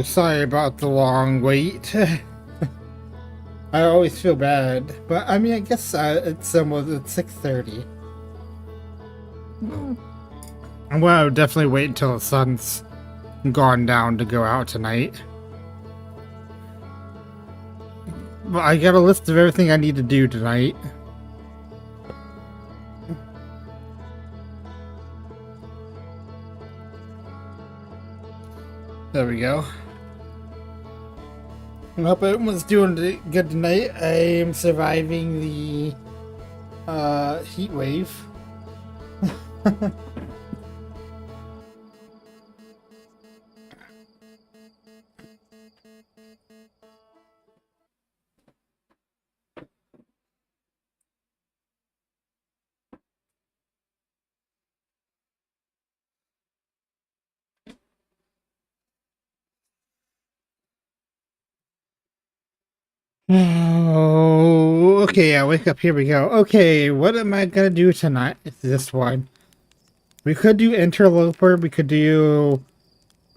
Sorry about the long wait. I always feel bad, but I mean, I guess it's almost 6:30. Well, I would definitely wait until the sun's gone down to go out tonight. But I got a list of everything I need to do tonight. There we go. I hope everyone's doing good tonight. I am surviving the heat wave. Oh, okay, I wake up. Here we go. Okay, what am I gonna do tonight? It's this one. We could do Interloper, we could do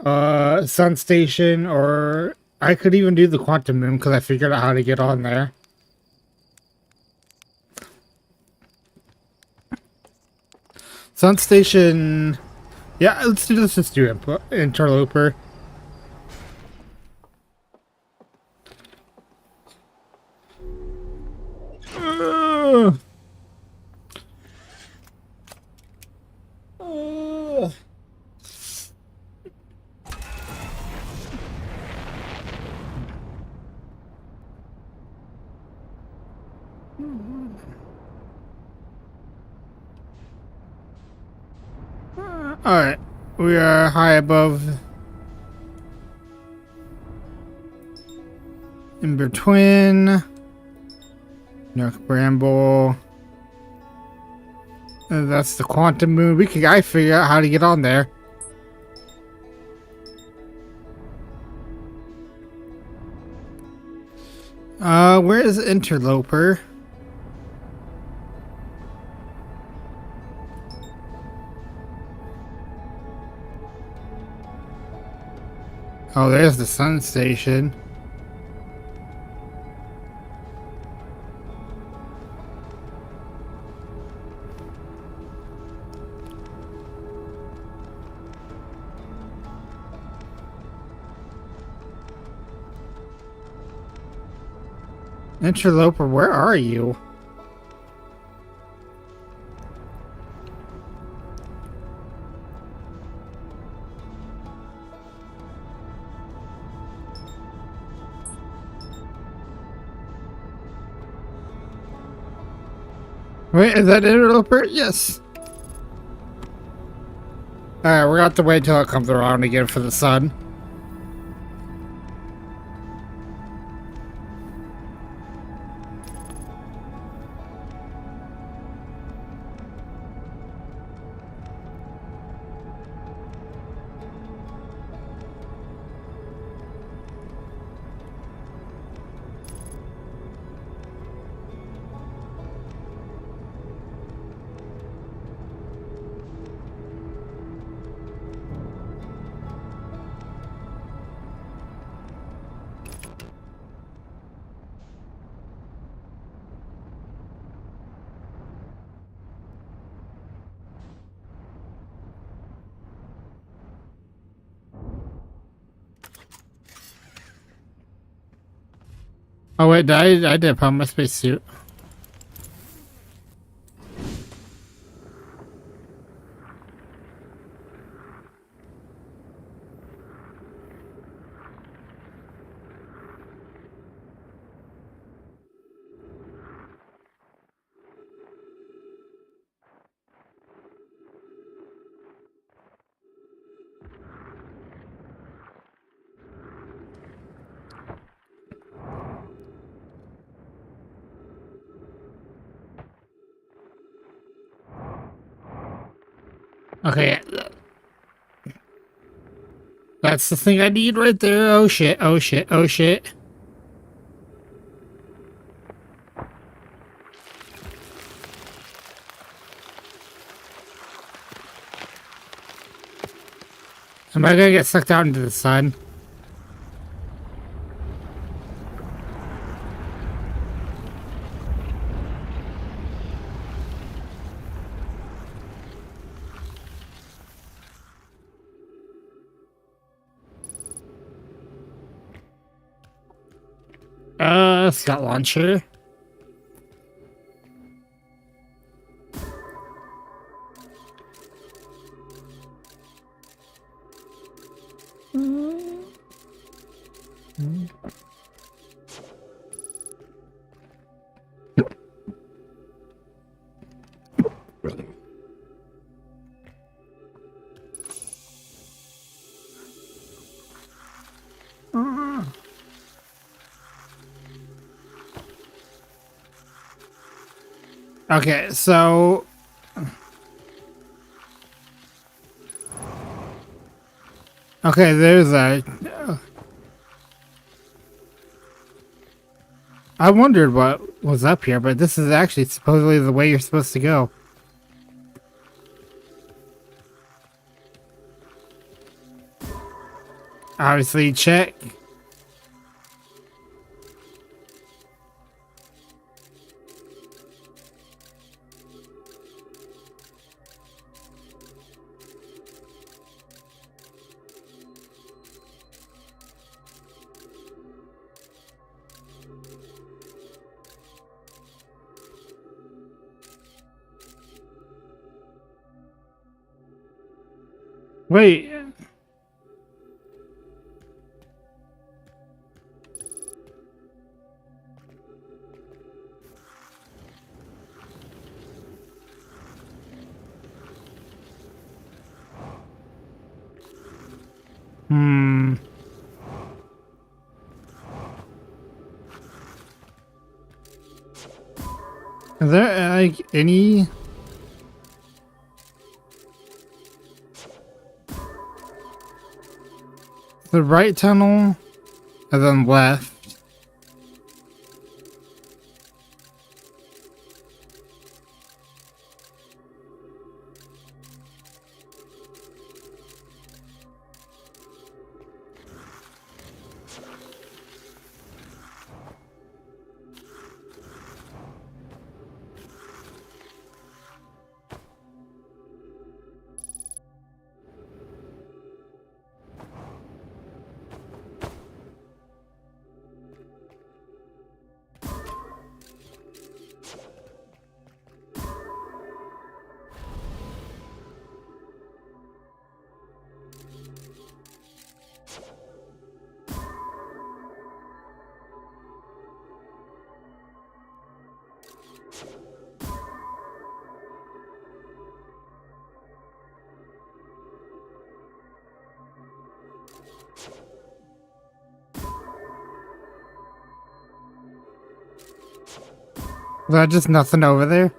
Sun Station, or I could even do the Quantum Moon because I figured out how to get on there. Sun Station, yeah, let's just do Interloper. Alright, we are high above Ember Twin, Nook Bramble. That's the Quantum Moon. I figure out how to get on there. Where is Interloper? Oh, there's the Sun Station. Interloper, where are you? Wait, is that Interloper? Yes. Alright, we're gonna have to wait until it comes around again for the sun. Oh wait, I did put on my spacesuit. Okay. That's the thing I need right there. Oh shit, oh shit, oh shit. Am I gonna get sucked out into the sun? Scout launcher. Okay, so okay, there's a. I wondered what was up here, but this is actually supposedly the way you're supposed to go. Obviously, check. Wait. Hmm. Is there like any? The right tunnel, and then left. Is that just nothing over there?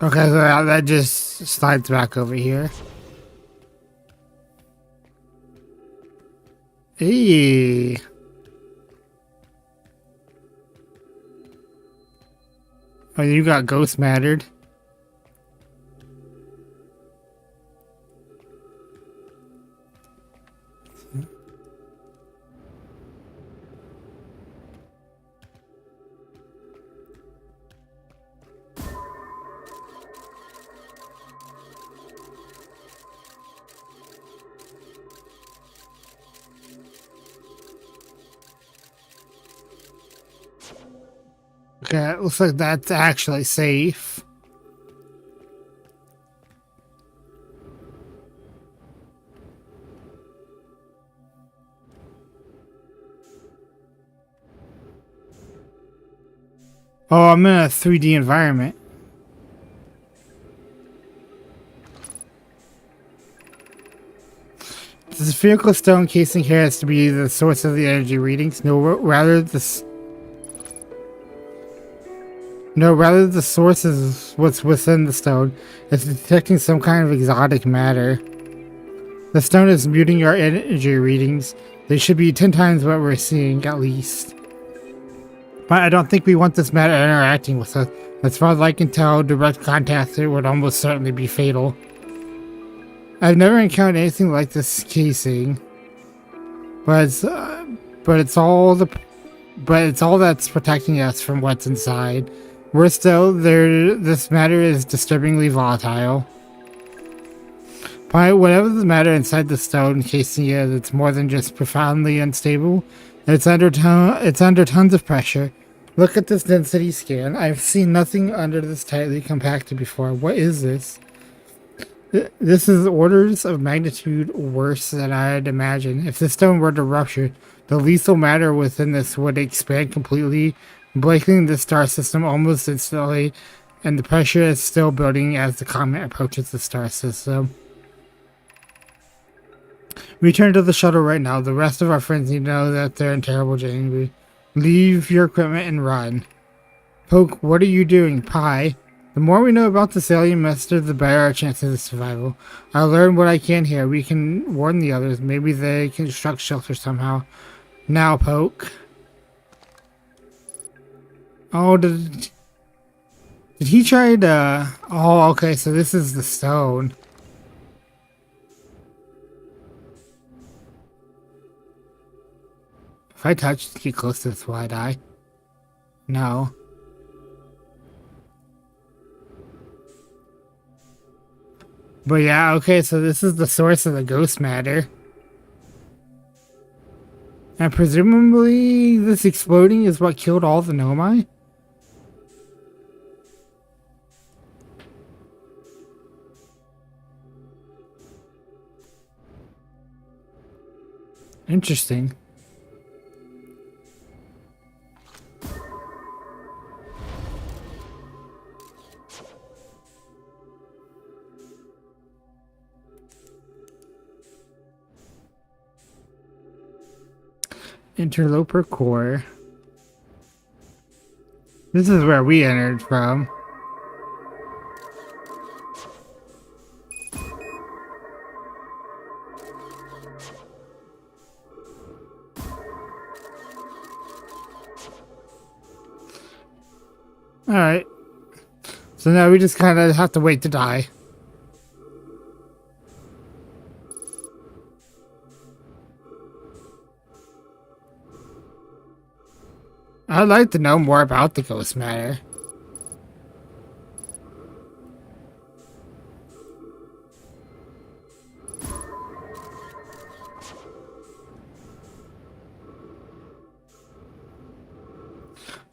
Okay, so that just slides back over here. Hey. Oh, you got ghost mattered. Okay, it looks like that's actually safe. Oh, I'm in a 3D environment. This spherical stone casing here has to be the source of the energy readings. Rather the source is what's within the stone. It's detecting some kind of exotic matter. The stone is muting our energy readings. They should be 10 times what we're seeing, at least. But I don't think we want this matter interacting with us. As far as I can tell, direct contact it would almost certainly be fatal. I've never encountered anything like this casing, but it's all that's protecting us from what's inside. Worse though, this matter is disturbingly volatile. By whatever the matter inside the stone casing is, it's more than just profoundly unstable. It's under tons of pressure. Look at this density scan. I've seen nothing under this tightly compacted before. What is this? This is orders of magnitude worse than I'd imagine. If the stone were to rupture, the lethal matter within this would expand completely, blanketing the star system almost instantly, and the pressure is still building as the comet approaches the star system. Return to the shuttle right now. The rest of our friends need to know that they're in terrible danger. Leave your equipment and run. Poke, what are you doing? Pie. The more we know about this alien monster, the better our chances of survival. I'll learn what I can here. We can warn the others. Maybe they can construct shelter somehow. Now, Poke. Oh, did he try to... Oh, okay, so this is the stone. If I touch, get close to this, will I die? No. But yeah, okay, so this is the source of the ghost matter. And presumably this exploding is what killed all the Nomai? Interesting. Interloper core. This is where we entered from. Alright. So now we just kind of have to wait to die. I'd like to know more about the ghost matter.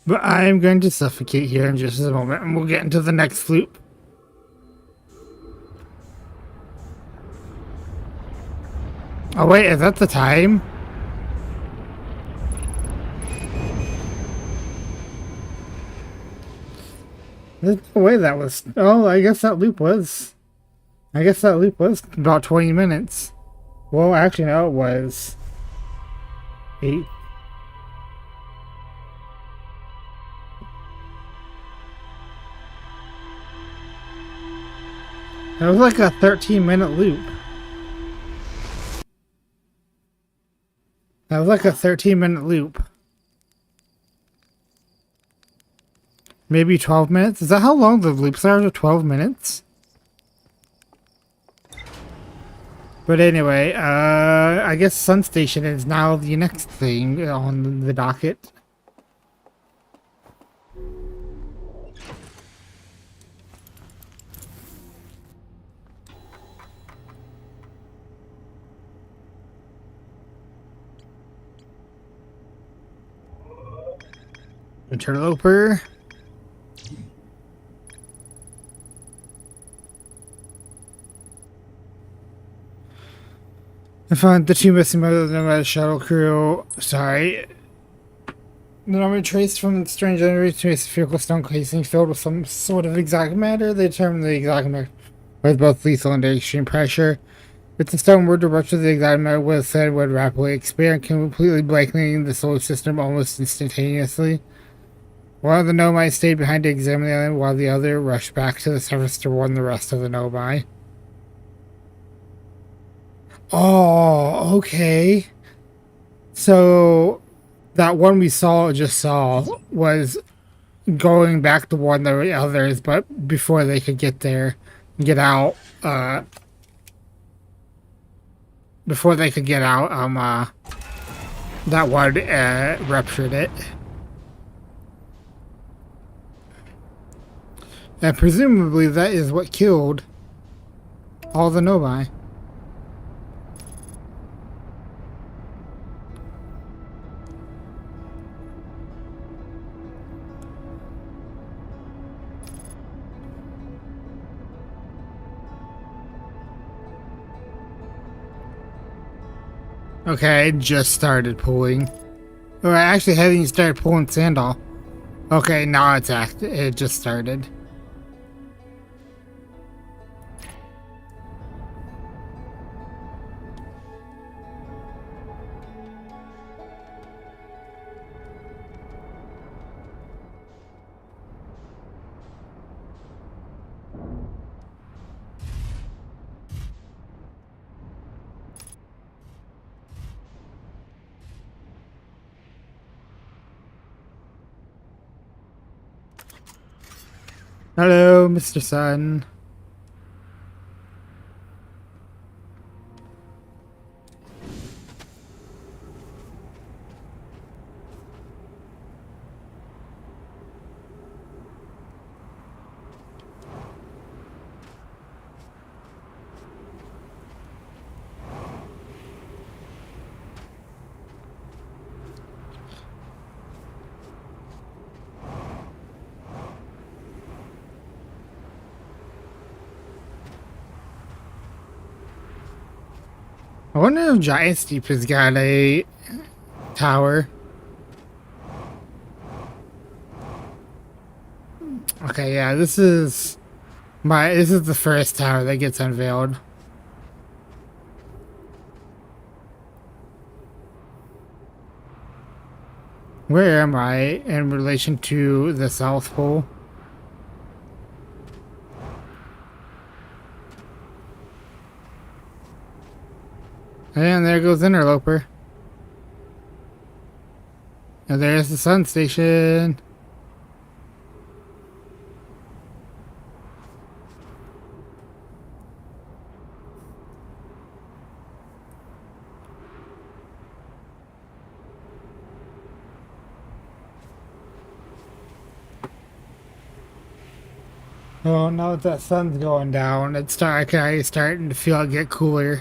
But I am going to suffocate here in just a moment, and we'll get into the next loop. Oh wait, is that the time? There's no way that was... Oh, I guess that loop was about 20 minutes. Well, actually, no, it was 8. That was like a 13-minute loop. That was like a 13-minute loop. Maybe 12 minutes? Is that how long the loops are? 12 minutes? But anyway, I guess Sun Station is now the next thing on the docket. Interloper. I found the two missing members of the shuttle crew. Sorry. The number traced from the strange energy to a spherical stone casing filled with some sort of exotic matter. They determined the exotic matter was both lethal and under extreme pressure. If the stone were to rupture, the exotic matter would rapidly expand, completely blanketing the solar system almost instantaneously. One of the Nomai stayed behind to examine the island, while the other rushed back to the surface to warn the rest of the Nomai. Oh, okay. So, that one we just saw was going back to warn the others, but before they could get out, that one ruptured it. And presumably that is what killed all the Nomai. Okay, I just started pulling. Oh, I actually haven't even started pulling sand off. Okay, now it's active. It just started. Hello, Mr. Sun. I wonder if Giant Steep has got a tower. Okay, yeah, this is the first tower that gets unveiled. Where am I in relation to the South Pole? And there goes Interloper. And there's the sun station. Oh, now that the sun's going down, it's starting to feel it get cooler.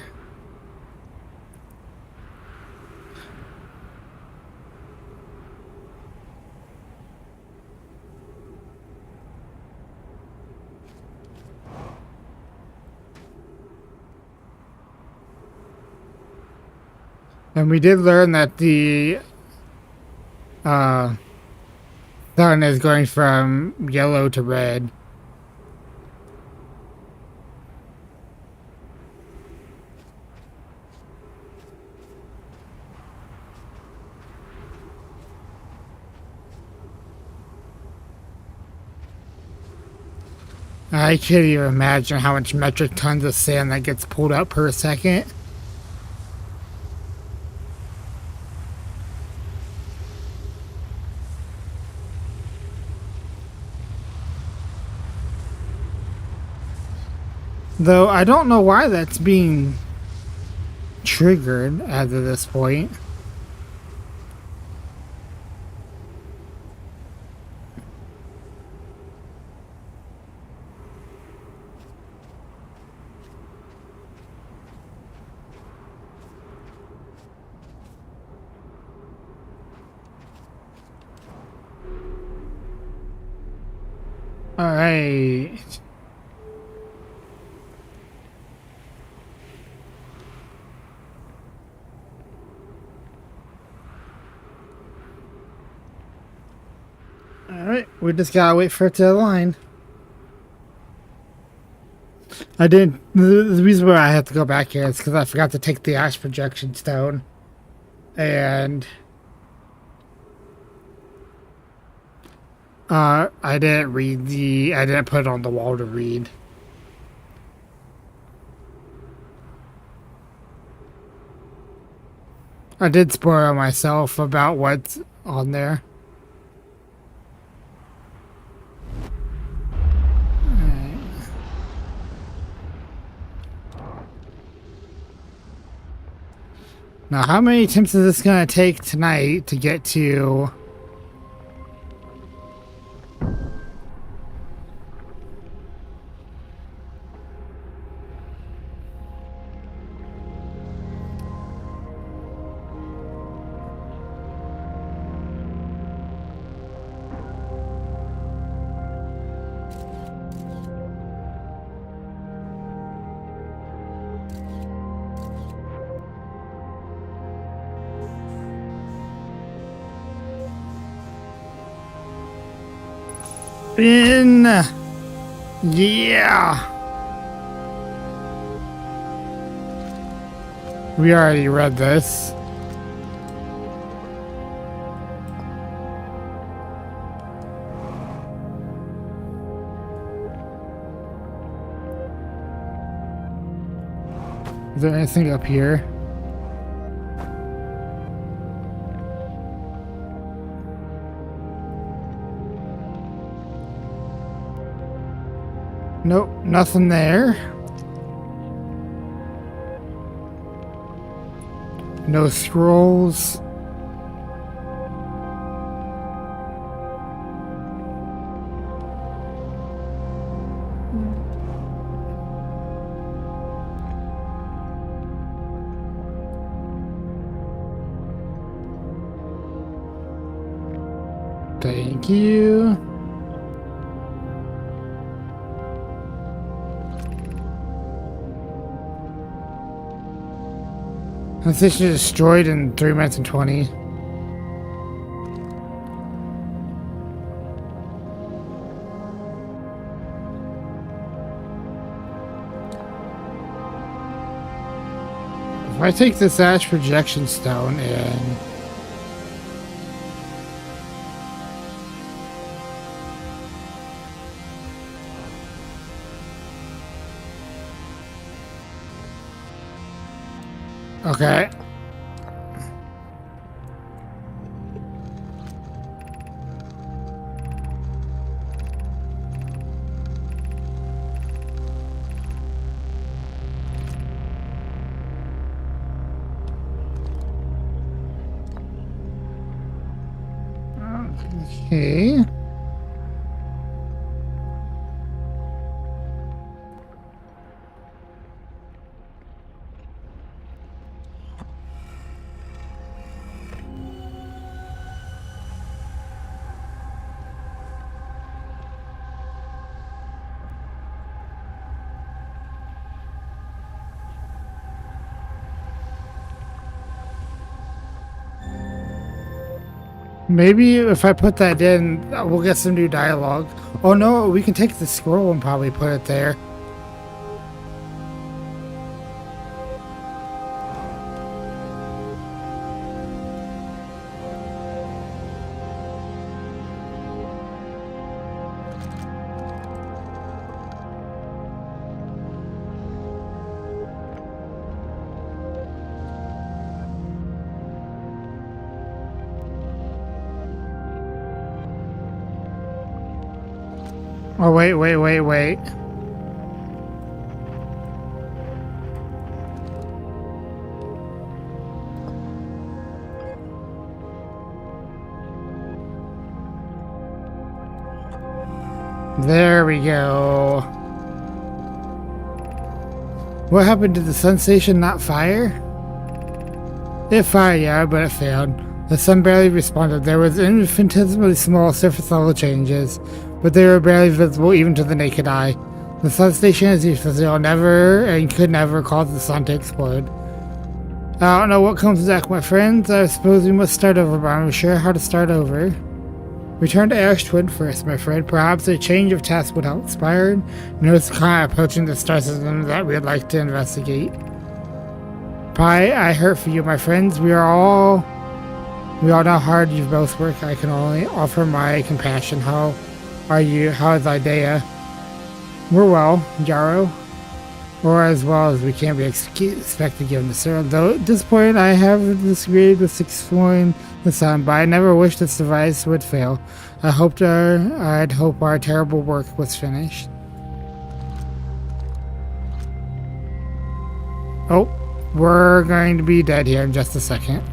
And we did learn that the uh, sun is going from yellow to red. I can't even imagine how much metric tons of sand that gets pulled out per second. Though I don't know why that's being triggered as of this point. Alright. Alright, we just gotta wait for it to align. I didn't. The reason why I have to go back here is because I forgot to take the ash projection stone. And I didn't put it on the wall to read. I did spoil myself about what's on there. Alright. Now, how many attempts is this gonna take tonight to get to... In. Yeah. We already read this. Is there anything up here? Nope, nothing there. No scrolls. Thank you. The station is destroyed in 3 minutes and 20. If I take this ash projection stone and okay. Okay. Maybe if I put that in, we'll get some new dialogue. Oh no, we can take the scroll and probably put it there. Oh, wait. There we go. What happened to the sun station not fire? It fired, yeah, but it failed. The sun barely responded. There was infinitesimally small surface level changes, but they were barely visible even to the naked eye. The sun station is useless. It will never and could never cause the sun to explode. I don't know what comes next, my friends. I suppose we must start over, but I'm sure how to start over. Return to Ash Twin first, my friend. Perhaps a change of task would help inspire. Notice the kind approaching the star system that we'd like to investigate. I hurt for you, my friends. We all know how hard you've both worked. I can only offer my compassion. How are you? How is Idea? We're well, Jaro. Or as well as we can be expected given the serum. Though at this point I have disagreed with exploring the sun, but I never wished this device would fail. I'd hope our terrible work was finished. Oh, we're going to be dead here in just a second.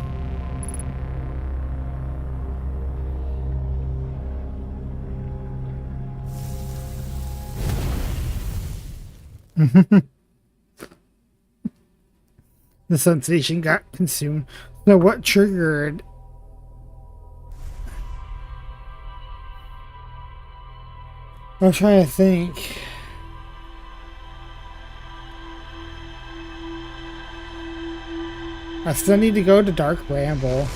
The sensation got consumed. So what triggered? I'm trying to think. I still need to go to Dark Bramble.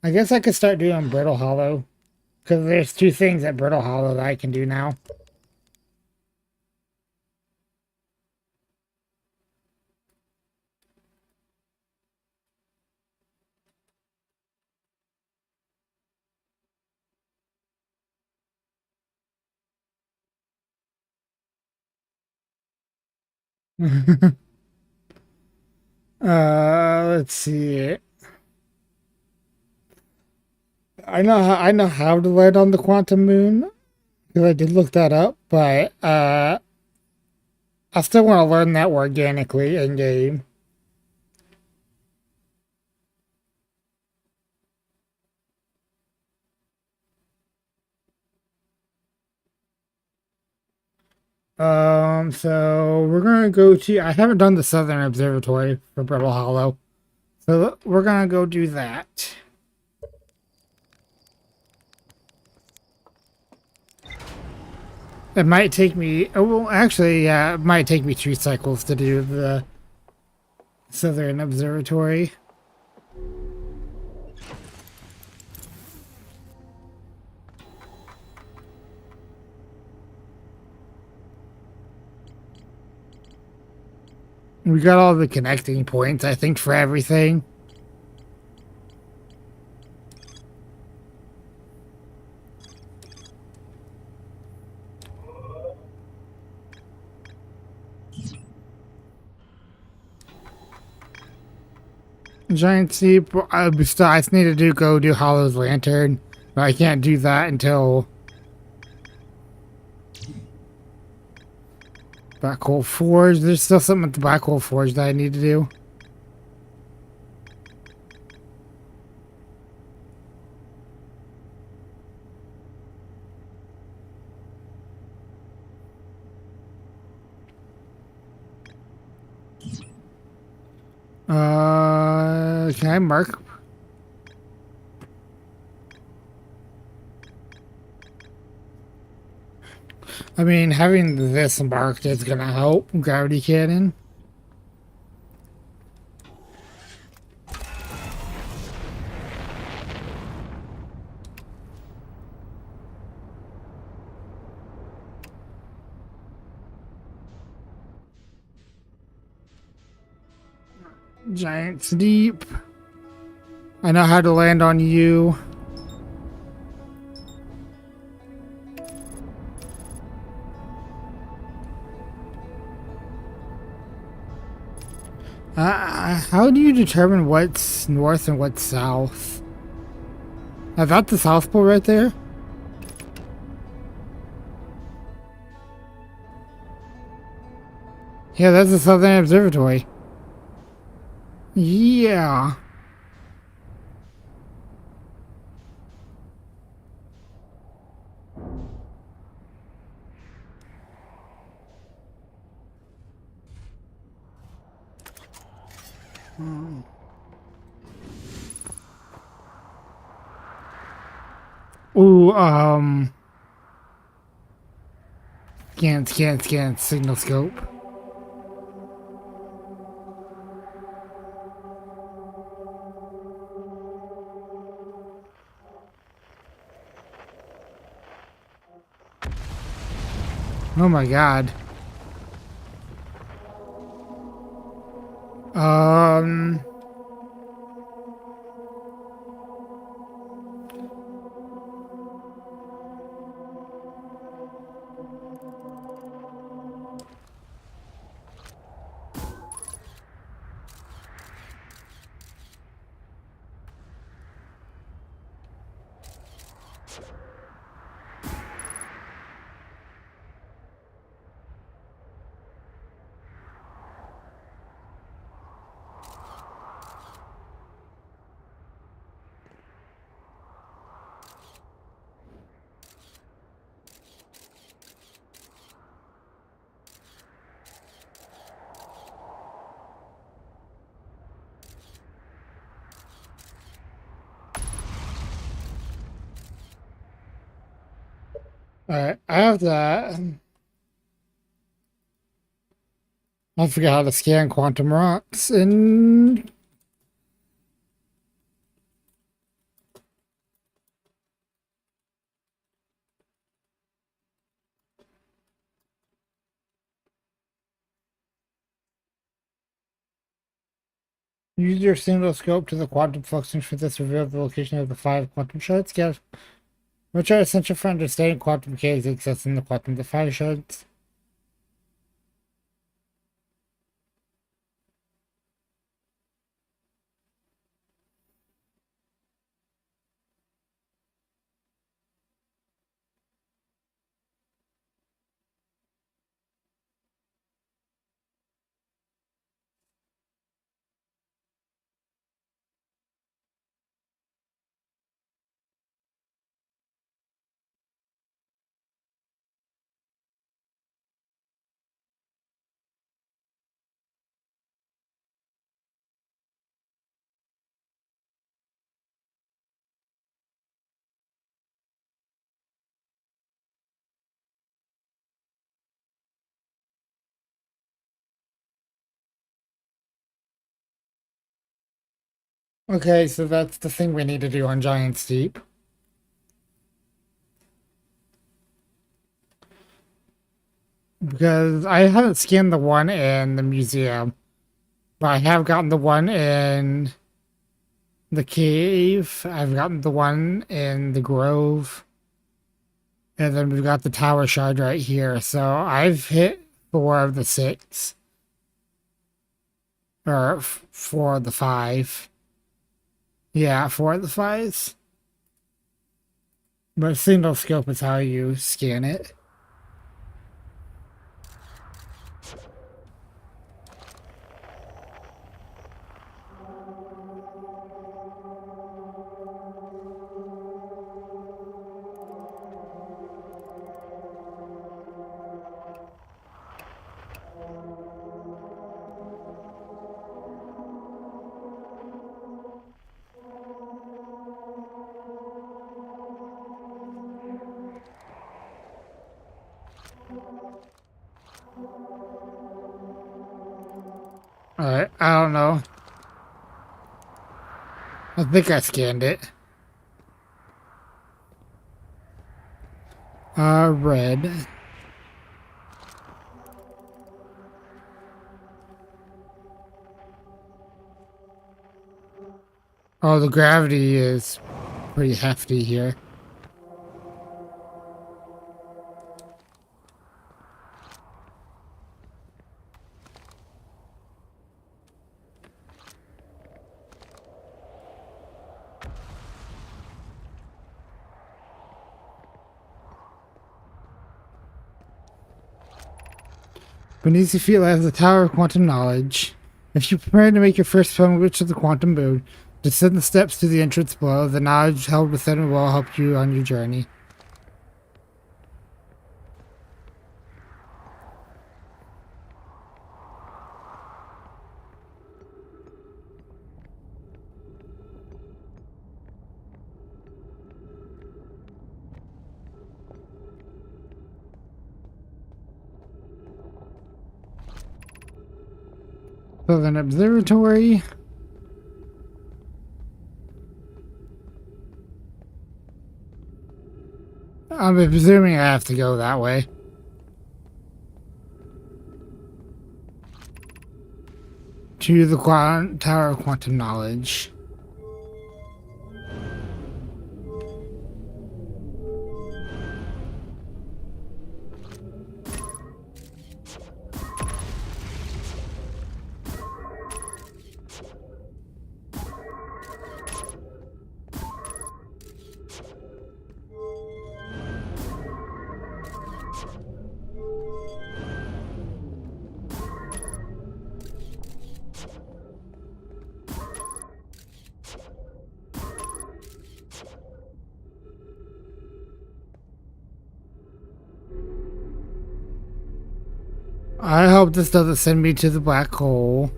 I guess I could start doing Brittle Hollow. Because there's two things at Brittle Hollow that I can do now. Let's see. I know how to land on the quantum moon because I did look that up, but I still want to learn that organically in game. So we're gonna go to. I haven't done the Southern Observatory for Brittle Hollow, so we're gonna go do that. It might take me. Oh, well, actually, yeah, it might take me 2 cycles to do the Southern Observatory. We got all the connecting points, I think, for everything. Giant Steep, I just need to go do Hollow's Lantern, but I can't do that until Black Hole Forge. There's still something at the Black Hole Forge that I need to do. Can I mark? I mean, having this marked is gonna help. Gravity Cannon. Giant Steep. I know how to land on you. How do you determine what's north and what's south? Is that the South Pole right there? Yeah, that's the Southern Observatory. Yeah. Ooh, scan, signal scope. Oh my god. Um, alright, I forget how to scan quantum rocks and Use your single scope to the quantum fluxing for this reveal the location of the 5 quantum shards. Yes. Which are essential for understanding quantum mechanics accessing the quantum the 5 shards. Okay, so that's the thing we need to do on Giant's Deep. Because I haven't scanned the one in the museum, but I have gotten the one in the cave. I've gotten the one in the grove. And then we've got the tower shard right here. So I've hit 4 of the 6. Or 4 of the 5. Yeah, 4 of the 5s. But single scope is how you scan it. Alright, I don't know. I think I scanned it. Red. Oh, the gravity is pretty hefty here. Beneath your feet lies the Tower of Quantum Knowledge. If you prepare to make your first pilgrimage to the quantum moon, descend the steps to the entrance below. The knowledge held within will help you on your journey. Southern Observatory. I'm presuming I have to go that way. To the Tower of Quantum Knowledge. I hope this doesn't send me to the black hole.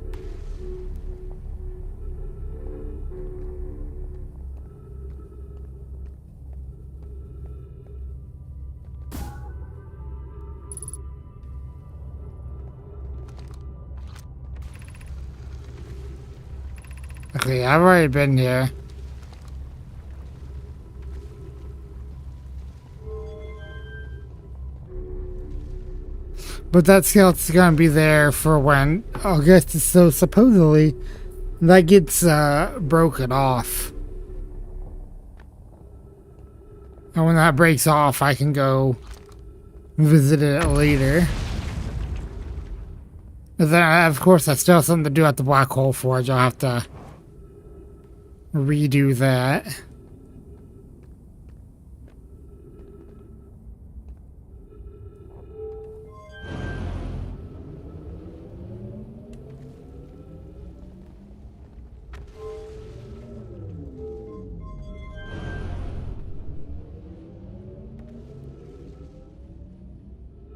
Okay, I've already been here. But that scout's gonna be there for when August is so supposedly that gets broken off. And when that breaks off, I can go visit it later. But then, of course, I still have something to do at the Black Hole Forge. I'll have to redo that.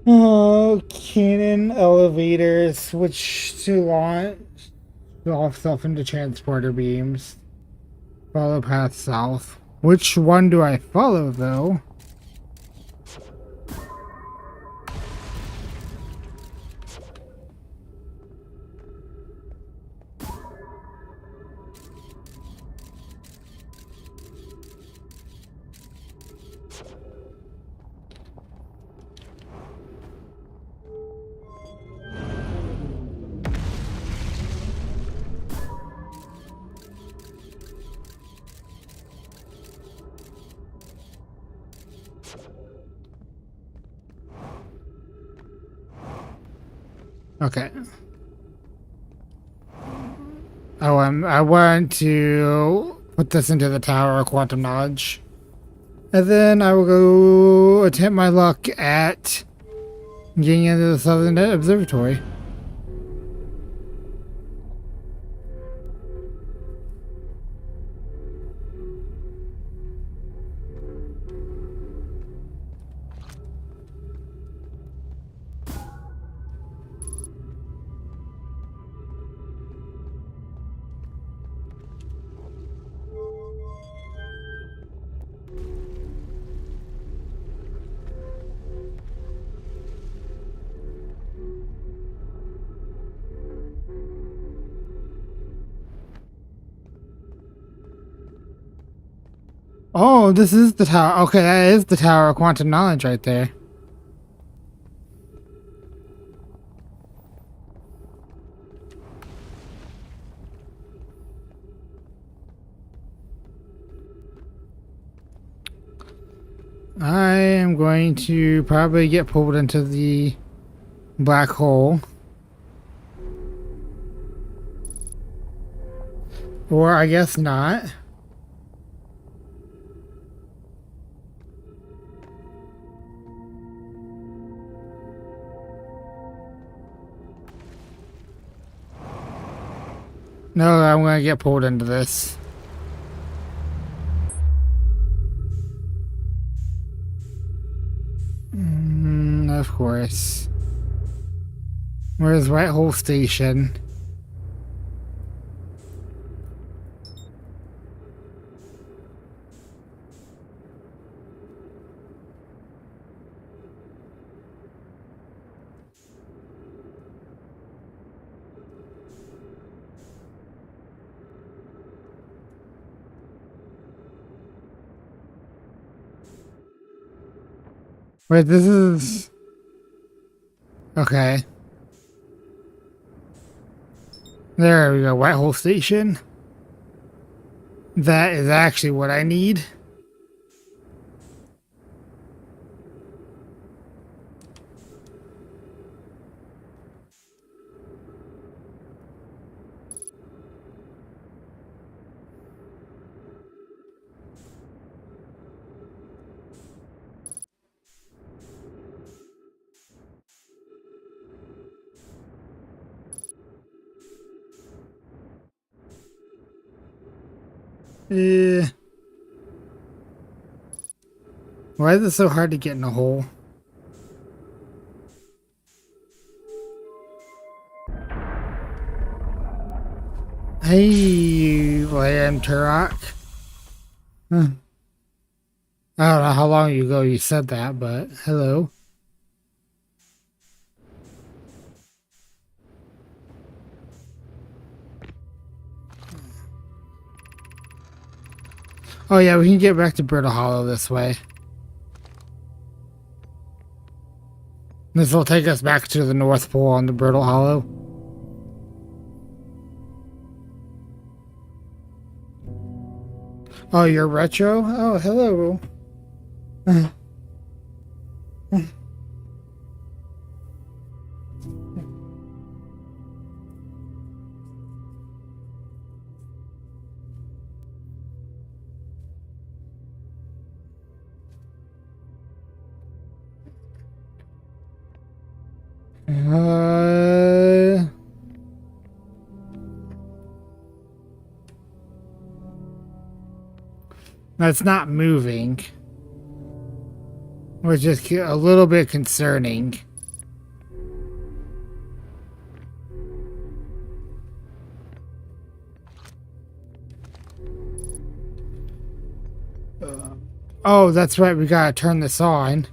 Oh, cannon elevators, switch to launch off self into transporter beams. Follow path south. Which one do I follow, though? Okay. Oh, I want to put this into the Tower of Quantum Knowledge. And then I will go attempt my luck at getting into the Southern Observatory. Oh, this is the tower. Okay, that is the Tower of Quantum Knowledge right there. I am going to probably get pulled into the black hole. Or I guess not. No, I'm gonna get pulled into this. Of course. Where's White Hole Station? Wait, this is... Okay. There we go, White Hole Station. That is actually what I need. Eh. Why is it so hard to get in a hole? Hey, Lamb Turok. Huh. I don't know how long ago you said that, but hello. Oh yeah, we can get back to Brittle Hollow this way. This will take us back to the North Pole on the Brittle Hollow. Oh, you're retro? Oh, hello. Uh, that's not moving, which is a little bit concerning. Oh, that's right. We gotta turn this on.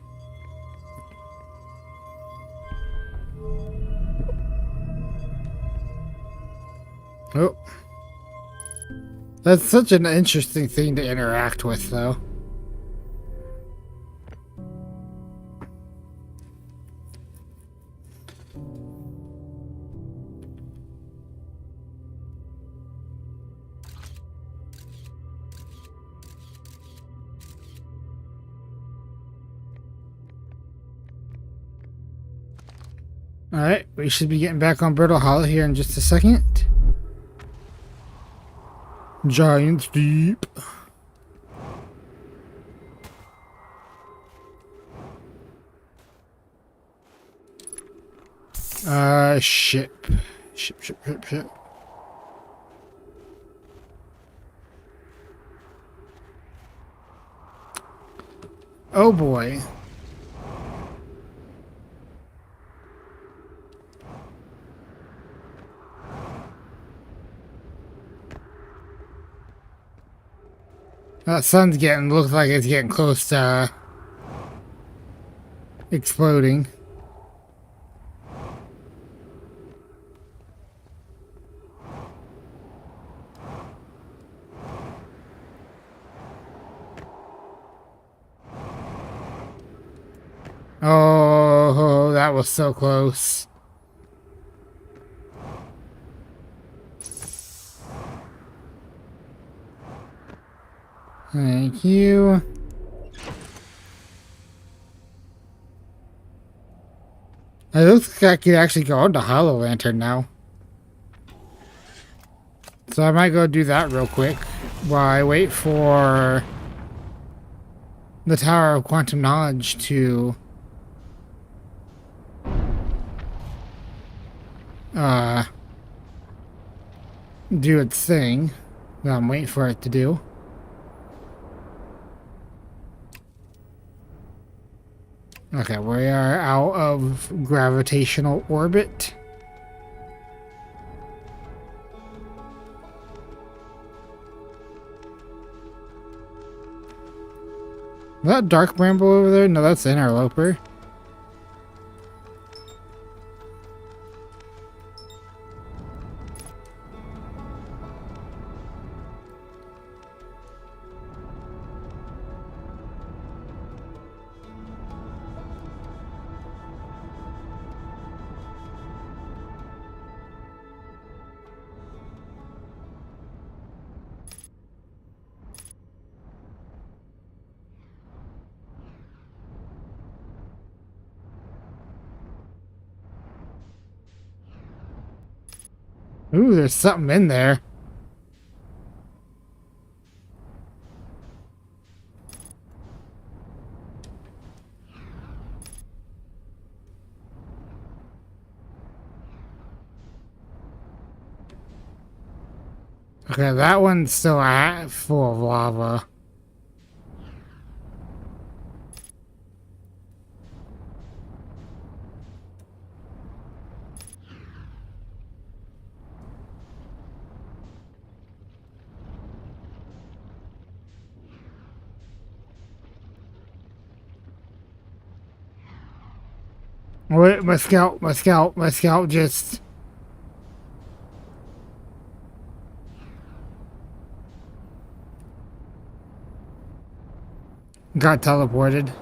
Oh. That's such an interesting thing to interact with, though. Alright, we should be getting back on Brittle Hollow here in just a second. Giants Deep. Ship. Ship. Oh boy. That sun's looks like it's getting close to exploding. Oh, that was so close. Thank you. It looks like I could actually go on to Hollow Lantern now. So I might go do that real quick while I wait for the Tower of Quantum Knowledge to do its thing that I'm waiting for it to do. Okay, we are out of gravitational orbit. Is that Dark Bramble over there? No, that's Interloper. Ooh, there's something in there. Okay, that one's still full of lava. Wait, my scout just got teleported.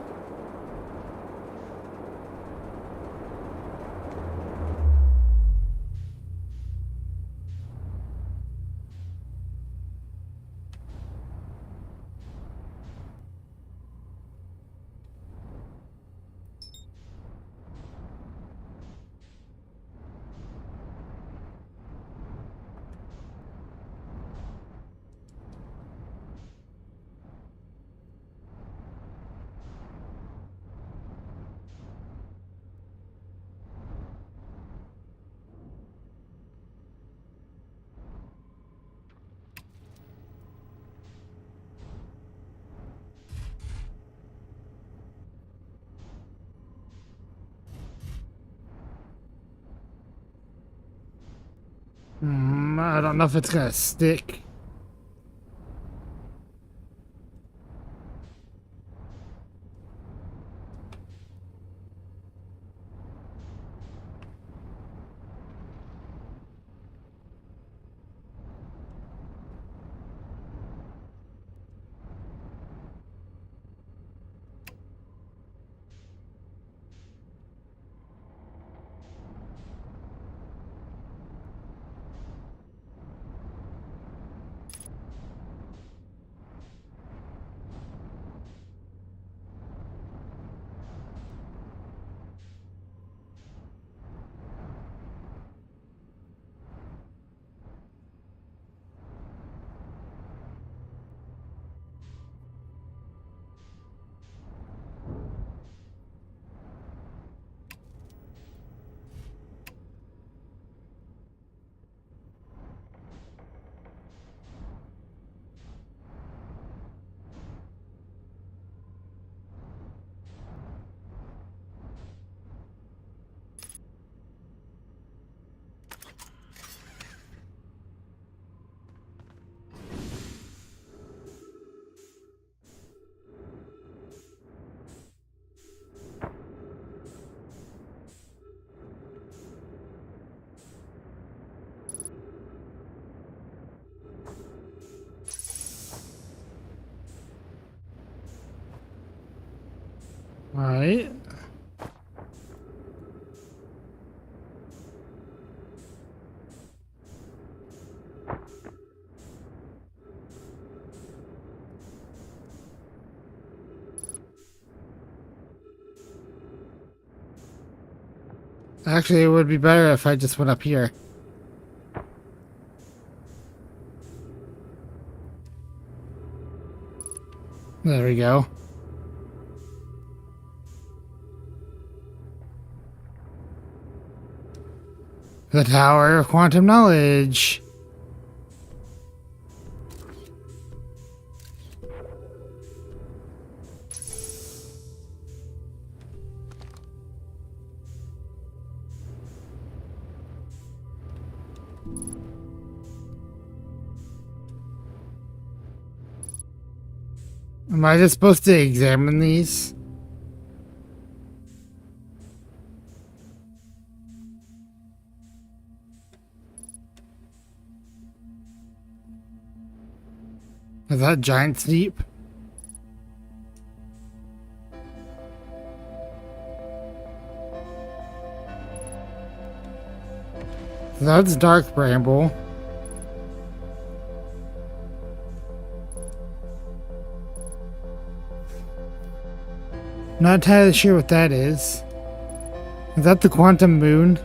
I don't know if it's gonna stick. All right. Actually, it would be better if I just went up here. There we go. The Tower of Quantum Knowledge. Am I just supposed to examine these? Is that giant steep? That's dark bramble. Not entirely sure what that is. Is that the quantum moon?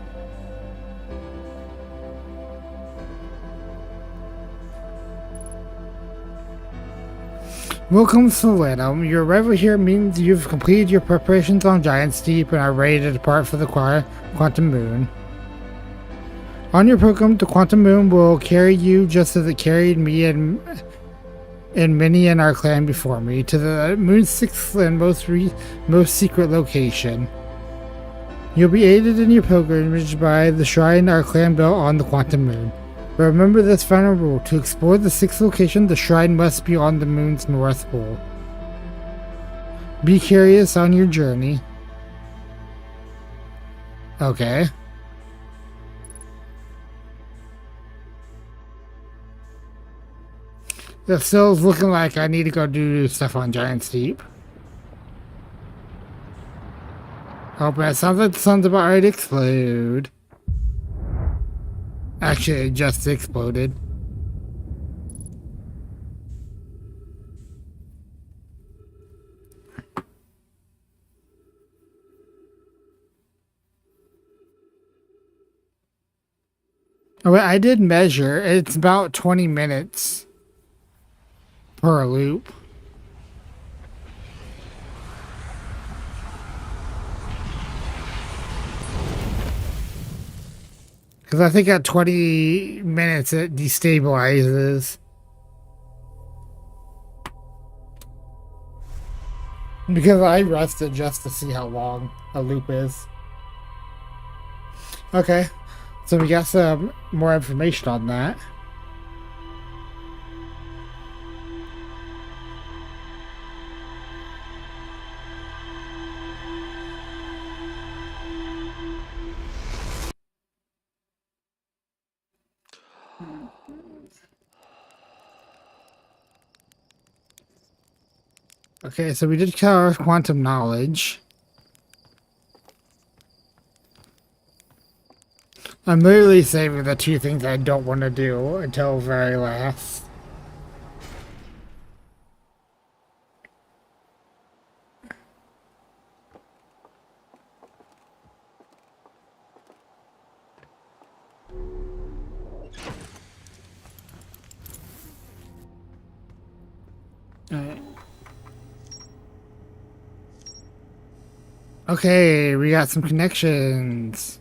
Welcome, Solanum. Your arrival here means you've completed your preparations on Giant Steep and are ready to depart for the Quantum Moon. On your program, the Quantum Moon will carry you just as it carried me and many in our clan before me to the Moon's sixth and most secret location. You'll be aided in your pilgrimage by the shrine our clan built on the Quantum Moon. But remember this final rule: to explore the sixth location, the shrine must be on the Moon's north pole. Be curious on your journey. Okay. It still is looking like I need to go do stuff on Giant Steep. Oh, but it sounds like the sun's about ready to explode. Actually, it just exploded. Oh, wait, I did measure. It's about 20 minutes per loop. Because I think at 20 minutes it destabilizes. Because I rested just to see how long a loop is. Okay. So we got some more information on that. Okay, so we did cover quantum knowledge. I'm literally saving the two things I don't want to do until very last. Alright. Okay, we got some connections.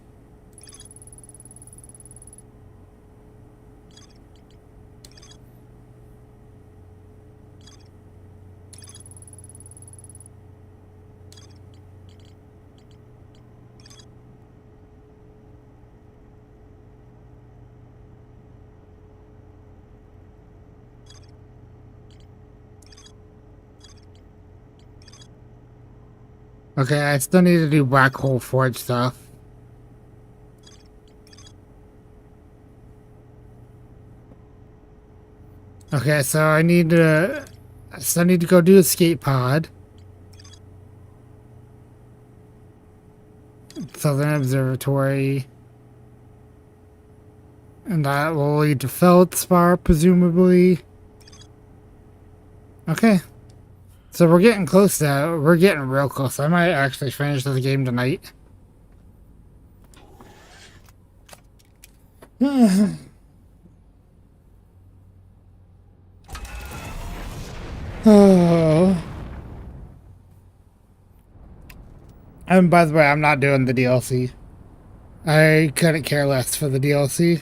Okay, I still need to do black hole forge stuff. Okay, so I still need to go do escape pod. Southern Observatory. And that will lead to Feldspar, presumably. Okay. So we're getting close now. We're getting real close. I might actually finish this game tonight. Oh. And by the way, I'm not doing the DLC. I couldn't care less for the DLC.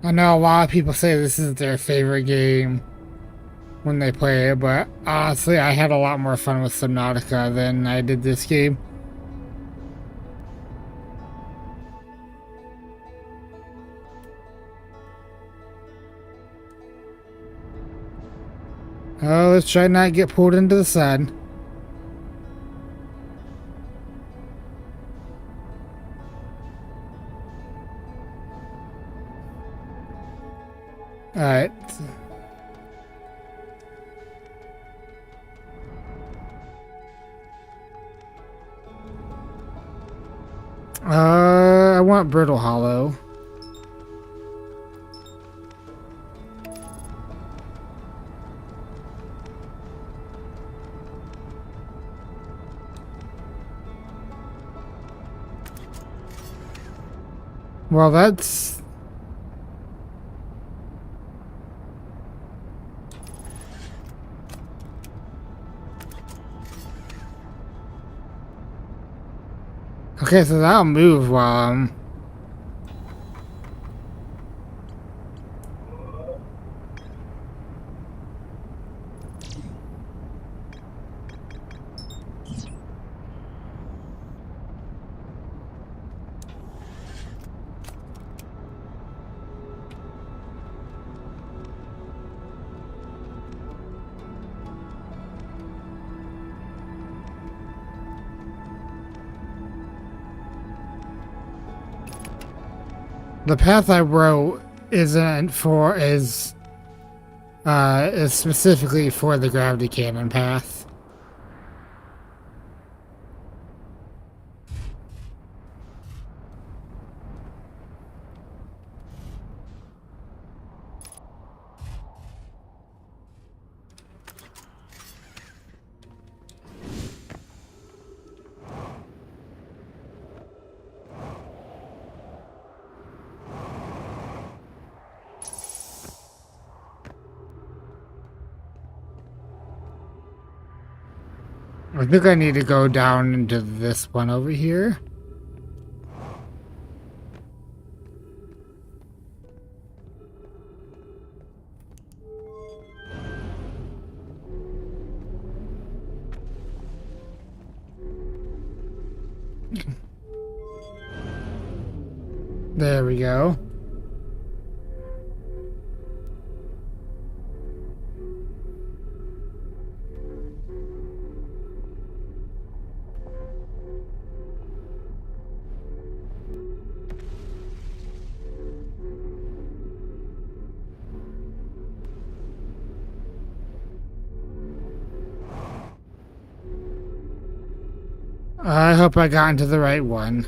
I know a lot of people say this is their favorite game when they play it, but honestly, I had a lot more fun with Subnautica than I did this game. Oh, let's try not to get pulled into the sun. Alright. I want Brittle Hollow. Well, that's... Okay, so that'll move while the path I wrote is specifically for the gravity cannon path. I think I need to go down into this one over here. There we go. I hope I got into the right one.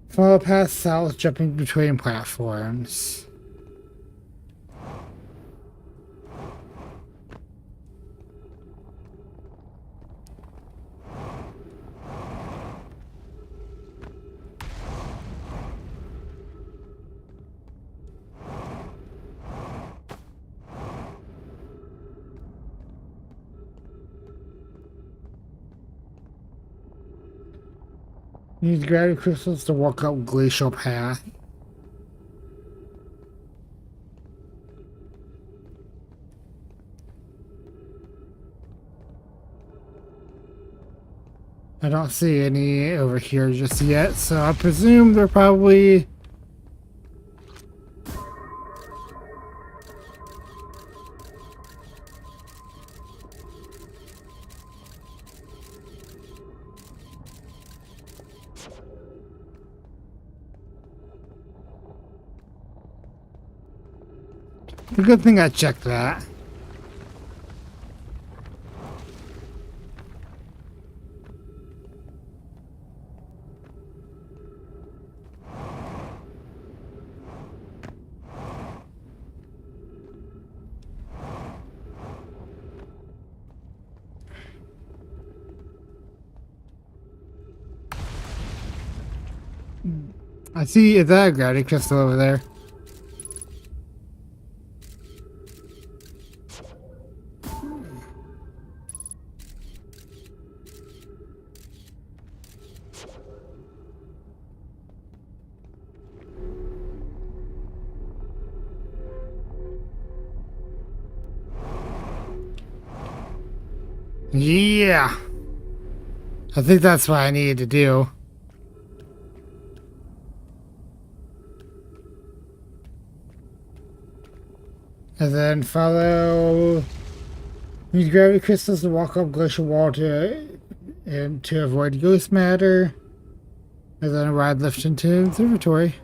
Follow past south, jumping between platforms. Use gravity crystals to walk up glacial path. I don't see any over here just yet, so I presume they're probably... A good thing I checked that. I see that gravity crystal over there. Yeah. I think that's what I needed to do. And then follow... Use gravity crystals to walk up glacial wall to avoid ghost matter. And then ride lift into observatory.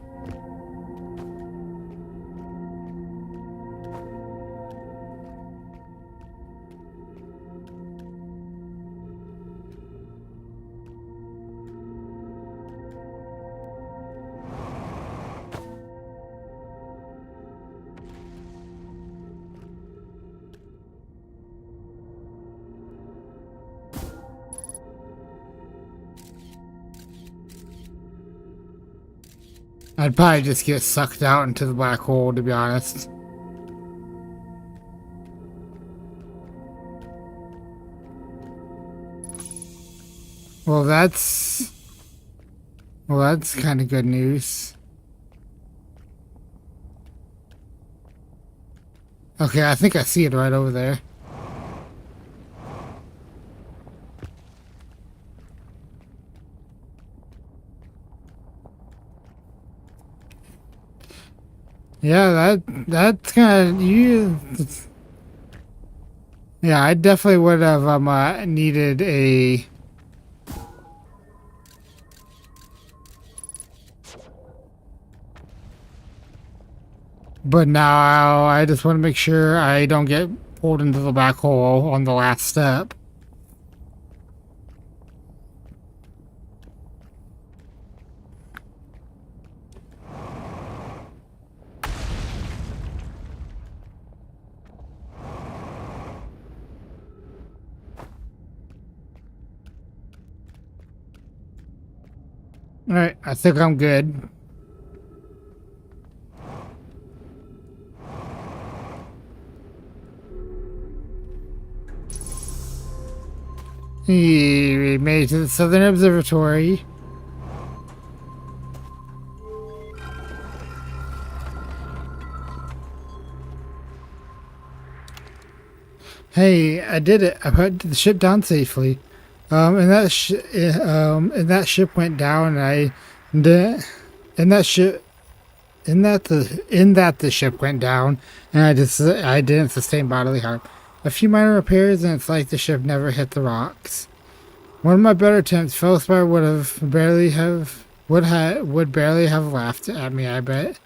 I'd probably just get sucked out into the black hole, to be honest. Well, that's kind of good news. Okay, I think I see it right over there. Yeah, that's kind of you. Yeah, I definitely would have needed a. But now I just want to make sure I don't get pulled into the black hole on the last step. Alright, I think I'm good. We made it to the Southern Observatory. Hey, I did it. I put the ship down safely. And that ship went down. And I did, and that ship, in that the ship went down, and I didn't sustain bodily harm. A few minor repairs, and it's like the ship never hit the rocks. One of my better attempts, Felspar would barely have laughed at me. I bet.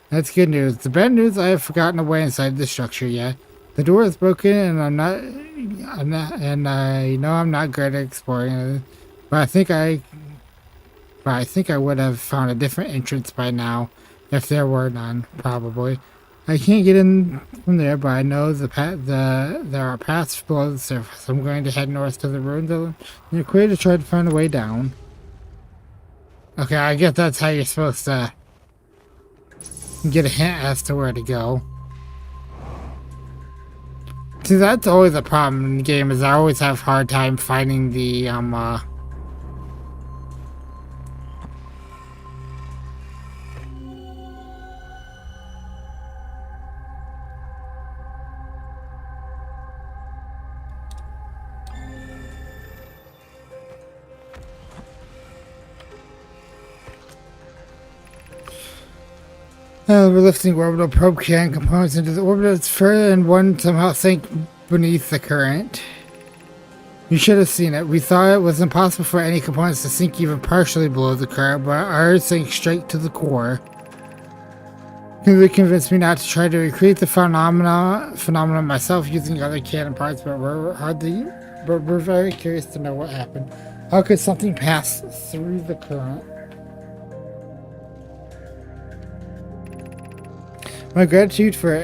That's good news. The bad news, I have forgotten a way inside the structure yet. The door is broken, and and I know I'm not great at exploring it, but I think I would have found a different entrance by now, if there were none. Probably. I can't get in from there, but I know there are paths below the surface. I'm going to head north to the ruins of the equator to try to find a way down. Okay, I guess that's how you're supposed to get a hint as to where to go. See, that's always a problem in the game, is I always have a hard time finding the, we're lifting orbital probe can components into the orbit that's further, and one somehow sank beneath the current. You should have seen it. We thought it was impossible for any components to sink even partially below the current, but ours sank straight to the core. It convinced me not to try to recreate the phenomenon myself using other cannon parts, but we're very curious to know what happened. How could something pass through the current? My gratitude for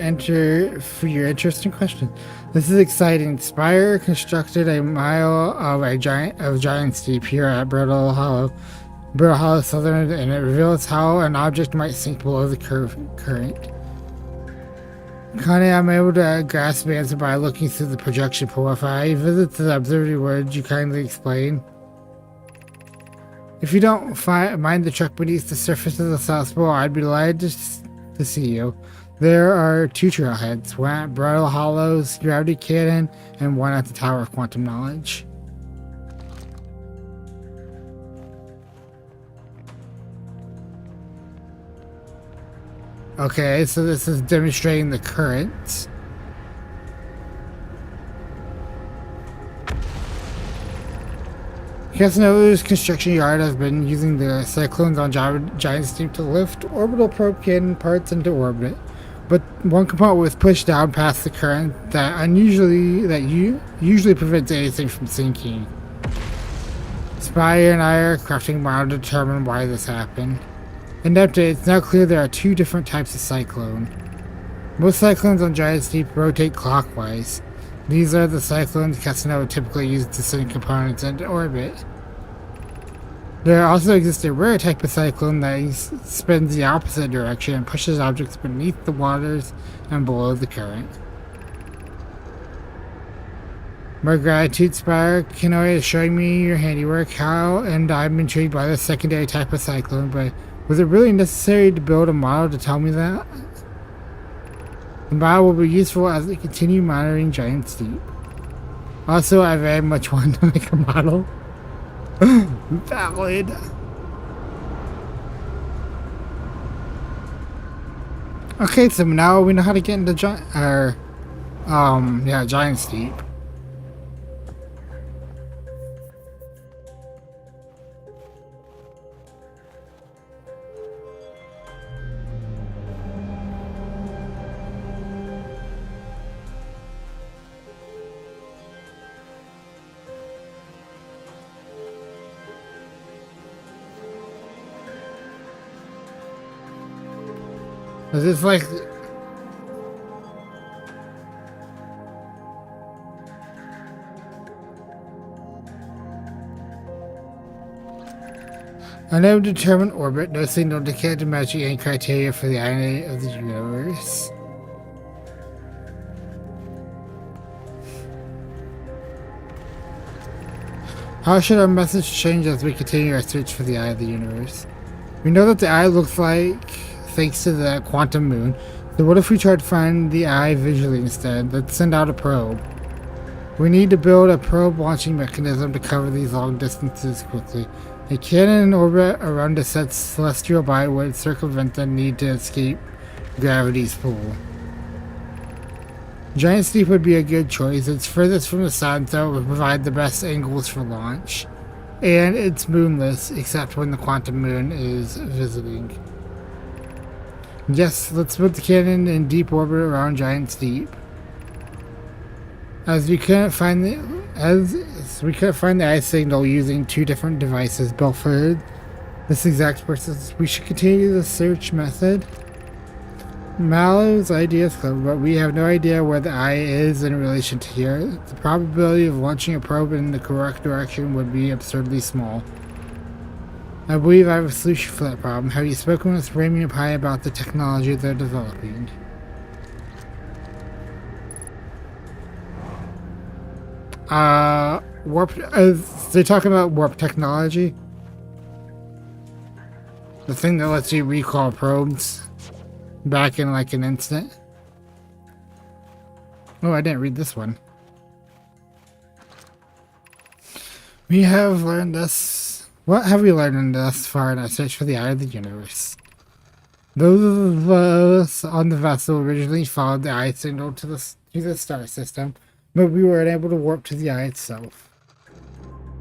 your interesting question. This is exciting. Spire constructed a mile of giant steep here at Brittle Hollow Southern, and it reveals how an object might sink below the current. Connie, I'm able to grasp the answer by looking through the projection pool. If I visit the observatory, would you kindly explain? If you don't mind the truck beneath the surface of the South Pole, I'd be delighted to see you. There are two trailheads, one at Brittle Hollow's Gravity Cannon and one at the Tower of Quantum Knowledge. Okay, so this is demonstrating the currents. Casanova's construction yard has been using the cyclones on giant steam to lift orbital probe cannon parts into orbit. But one component was pushed down past the current that usually prevents anything from sinking. Spire and I are crafting model to determine why this happened. In update, it's now clear there are two different types of cyclone. Most cyclones on giant steep rotate clockwise. These are the cyclones Casanova typically uses to send components into orbit. There also exists a rare type of cyclone that spins the opposite direction and pushes objects beneath the waters and below the current. My gratitude, Spire. Kinoe is showing me your handiwork, and I'm intrigued by the secondary type of cyclone, but was it really necessary to build a model to tell me that? The model will be useful as we continue monitoring Giant Steep. Also, I very much want to make a model. Valid. Okay, so now we know how to get into Giant Steep. Is this like... Unable to determine orbit, no signal indicated matching any criteria for the eye of the universe. How should our message change as we continue our search for the eye of the universe? We know that the eye looks like, thanks to the quantum moon. So what if we try to find the eye visually instead? Let's send out a probe. We need to build a probe launching mechanism to cover these long distances quickly. A cannon in orbit around a set celestial body would circumvent the need to escape gravity's pull. Giant Steep would be a good choice. It's furthest from the sun, so it would provide the best angles for launch. And it's moonless, except when the quantum moon is visiting. Yes, let's put the cannon in deep orbit around Giant Steep. As we couldn't find the ice signal using two different devices built for this exact purpose, we should continue the search method. Mallow's idea is clever, but we have no idea where the eye is in relation to here. The probability of launching a probe in the correct direction would be absurdly small. I believe I have a solution for that problem. Have you spoken with Ramy and Pi about the technology they're developing? Warp. They're talking about warp technology. The thing that lets you recall probes back in like an instant. Oh, I didn't read this one. We have learned this. What have we learned thus far in our search for the eye of the universe? Those of us on the vessel originally followed the eye signal to the star system, but we were unable to warp to the eye itself.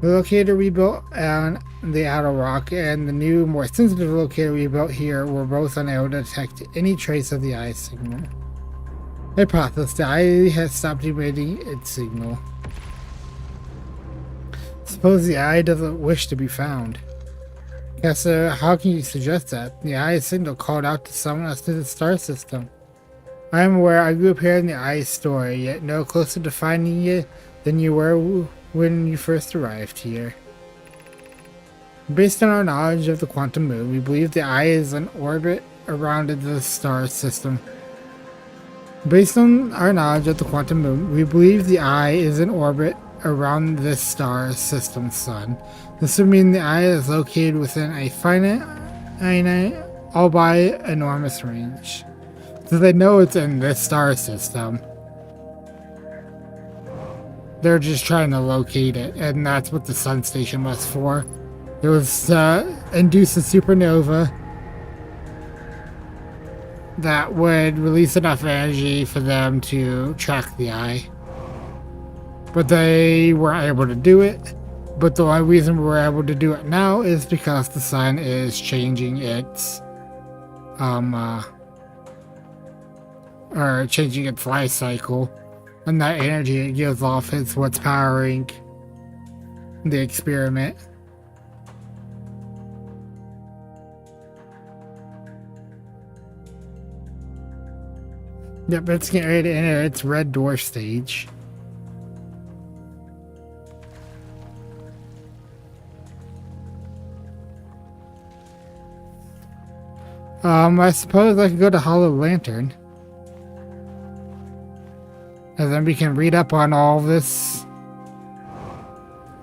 The locator we built on the outer rock and the new, more sensitive locator we built here were both unable to detect any trace of the eye signal. Hypothesis: the eye has stopped emitting its signal. Suppose the eye doesn't wish to be found. Yes, how can you suggest that? The eye signal called out to summon us to the star system. I am aware I grew up here in the eye story, yet no closer to finding it than you were when you first arrived here. Based on our knowledge of the quantum moon, we believe the eye is in orbit around the star system. Based on our knowledge of the quantum moon, we believe the eye is in orbit around this star system's sun. This would mean the eye is located within a finite, albeit enormous range. So they know it's in this star system. They're just trying to locate it, and that's what the sun station was for. It was to induce a supernova that would release enough energy for them to track the eye. But they weren't able to do it. But the only reason we're able to do it now is because the sun is changing its changing its life cycle. And that energy it gives off is what's powering the experiment. Yep, it's getting ready to enter its red dwarf stage. I suppose I could go to Hollow Lantern. And then we can read up on all this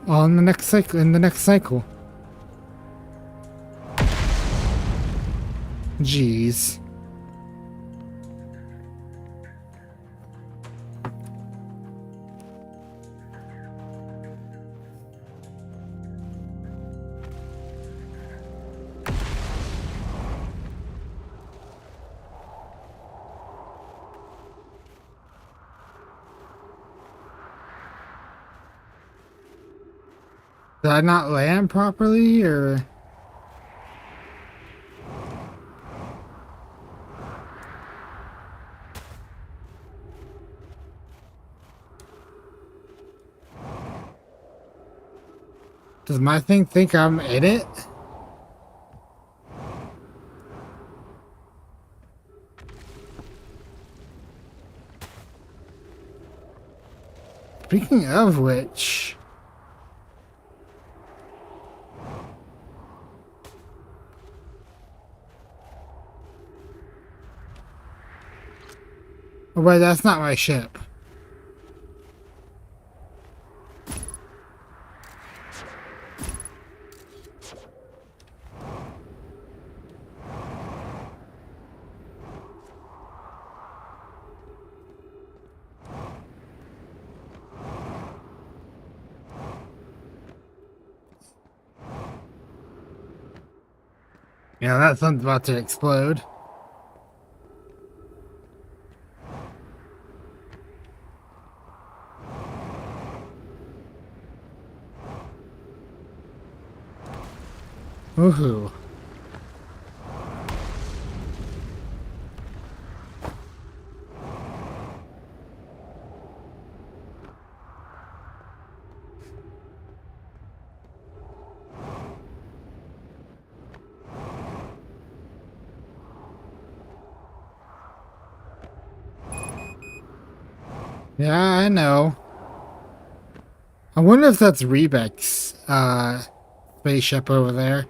on the next cycle. Jeez. Did I not land properly, or? Does my thing think I'm in it? Speaking of which... Oh, wait, that's not my ship. Yeah, that sun's about to explode. Woohoo. Yeah, I know. I wonder if that's Rebek's spaceship over there.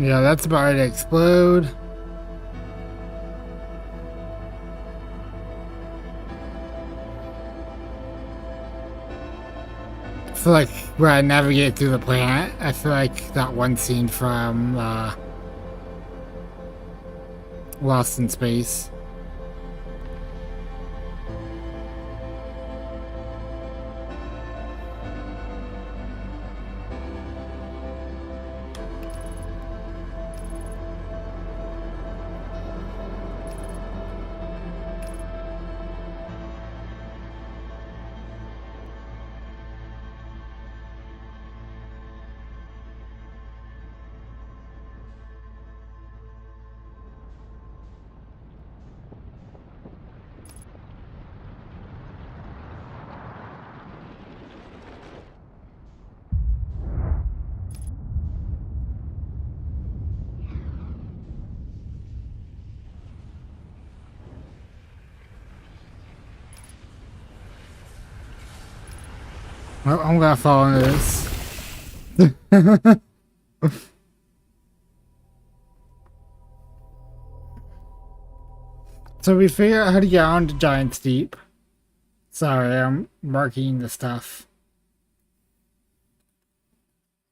Yeah, that's about to explode. I feel like where I navigate through the planet, I feel like that one scene from Lost in Space. Well, I'm gonna fall into this. So we figure out how to get onto Giant's Deep. Sorry, I'm marking the stuff.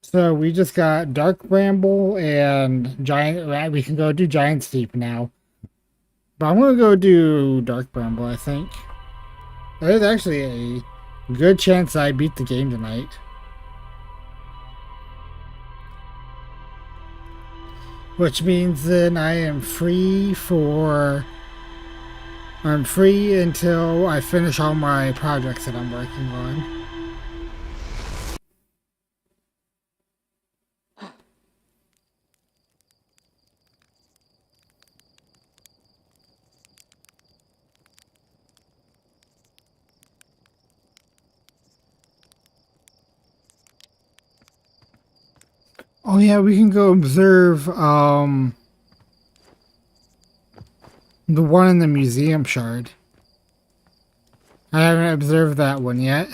So we just got Dark Bramble and Giant. We can go do Giant's Deep now. But I'm gonna go do Dark Bramble, I think. There's actually a good chance I beat the game tonight. Which means then I am free for... I'm free until I finish all my projects that I'm working on. Oh yeah, we can go observe the one in the museum shard. I haven't observed that one yet.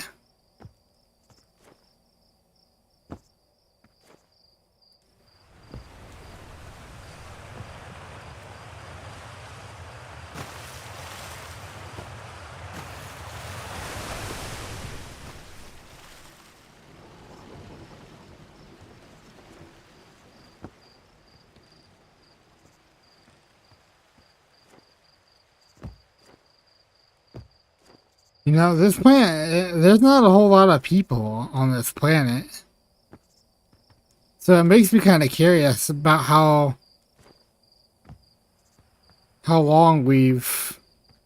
You know, this planet, there's not a whole lot of people on this planet. So it makes me kind of curious about how long we've,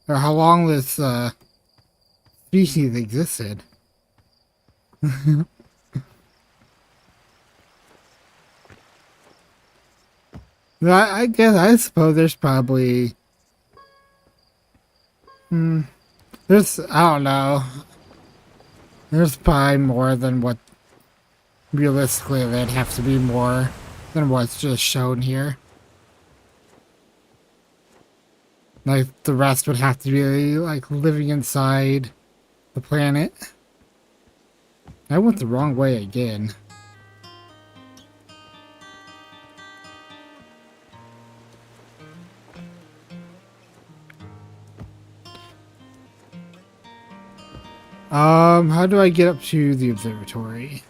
or how long this species existed. I guess, I suppose there's probably, there's, I don't know, there's probably more than what, realistically, there'd have to be more than what's just shown here. Like, the rest would have to be, like, living inside the planet. I went the wrong way again. How do I get up to the observatory?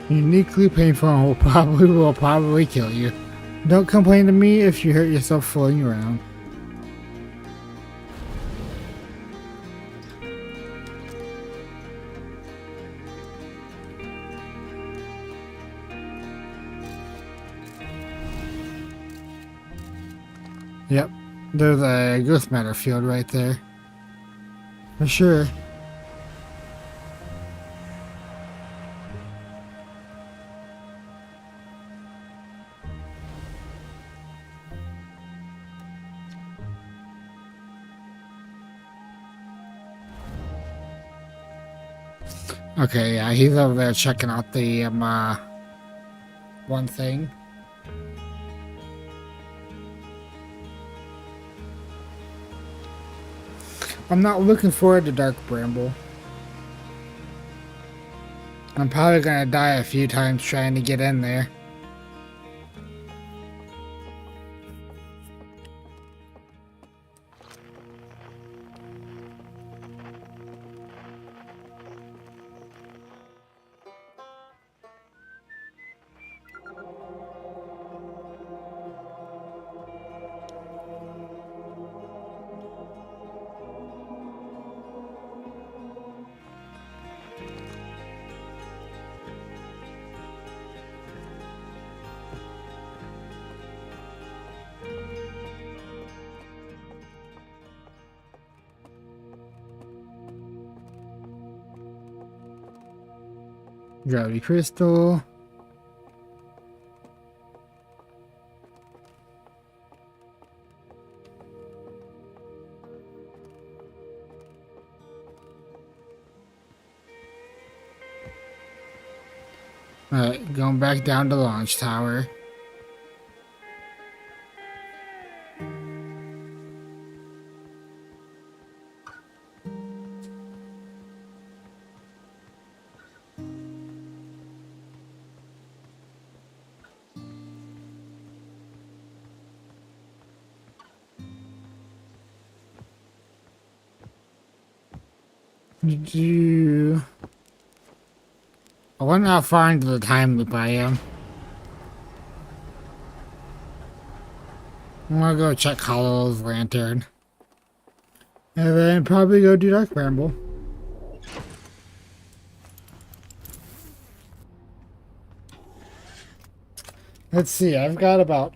Uniquely painful and will probably kill you. Don't complain to me if you hurt yourself fooling around. Yep, there's a ghost matter field right there. For sure. Okay, yeah, he's over there checking out the one thing. I'm not looking forward to Dark Bramble. I'm probably gonna die a few times trying to get in there. Gravity crystal. Alright, going back down to the launch tower. I wonder how far into the time loop I am. I'm gonna go check Hollow's lantern. And then probably go do Dark Bramble. Let's see, I've got about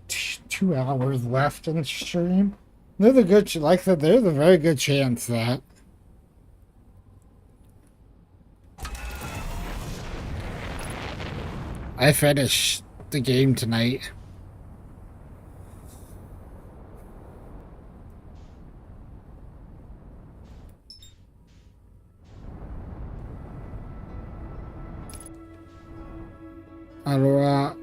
2 hours left in the stream. There's a good, like I said, there's a very good chance that I finish the game tonight. On a rock.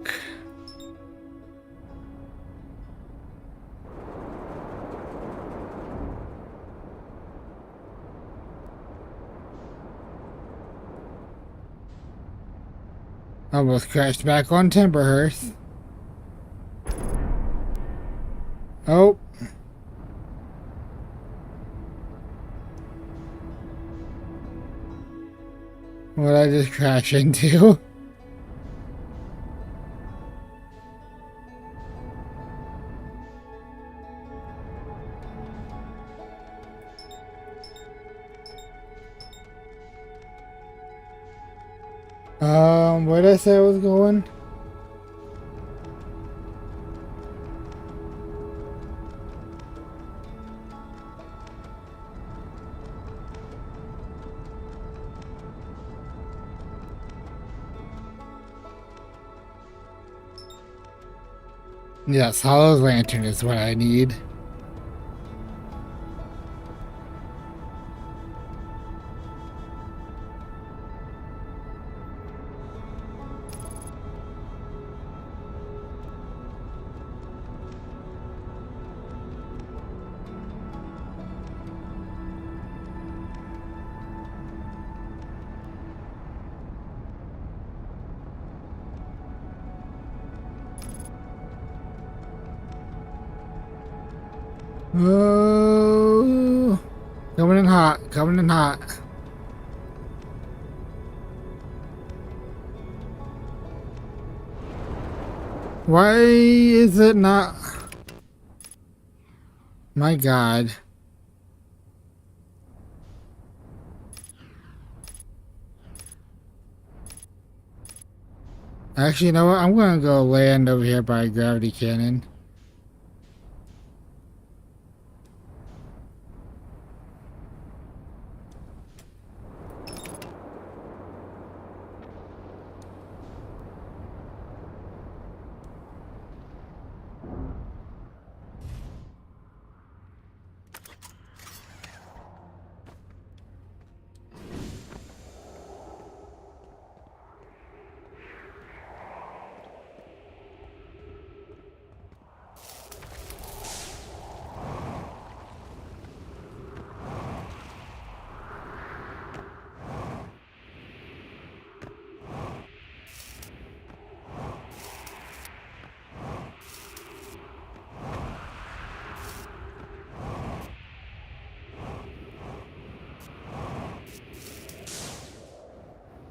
Almost crashed back on Timberhurst. Oh. What did I just crash into? Where did I say I was going? Yes, Hollow's Lantern is what I need. Oh, coming in hot, coming in hot. Why is it not? My God. Actually, you know what? I'm gonna go land over here by gravity cannon.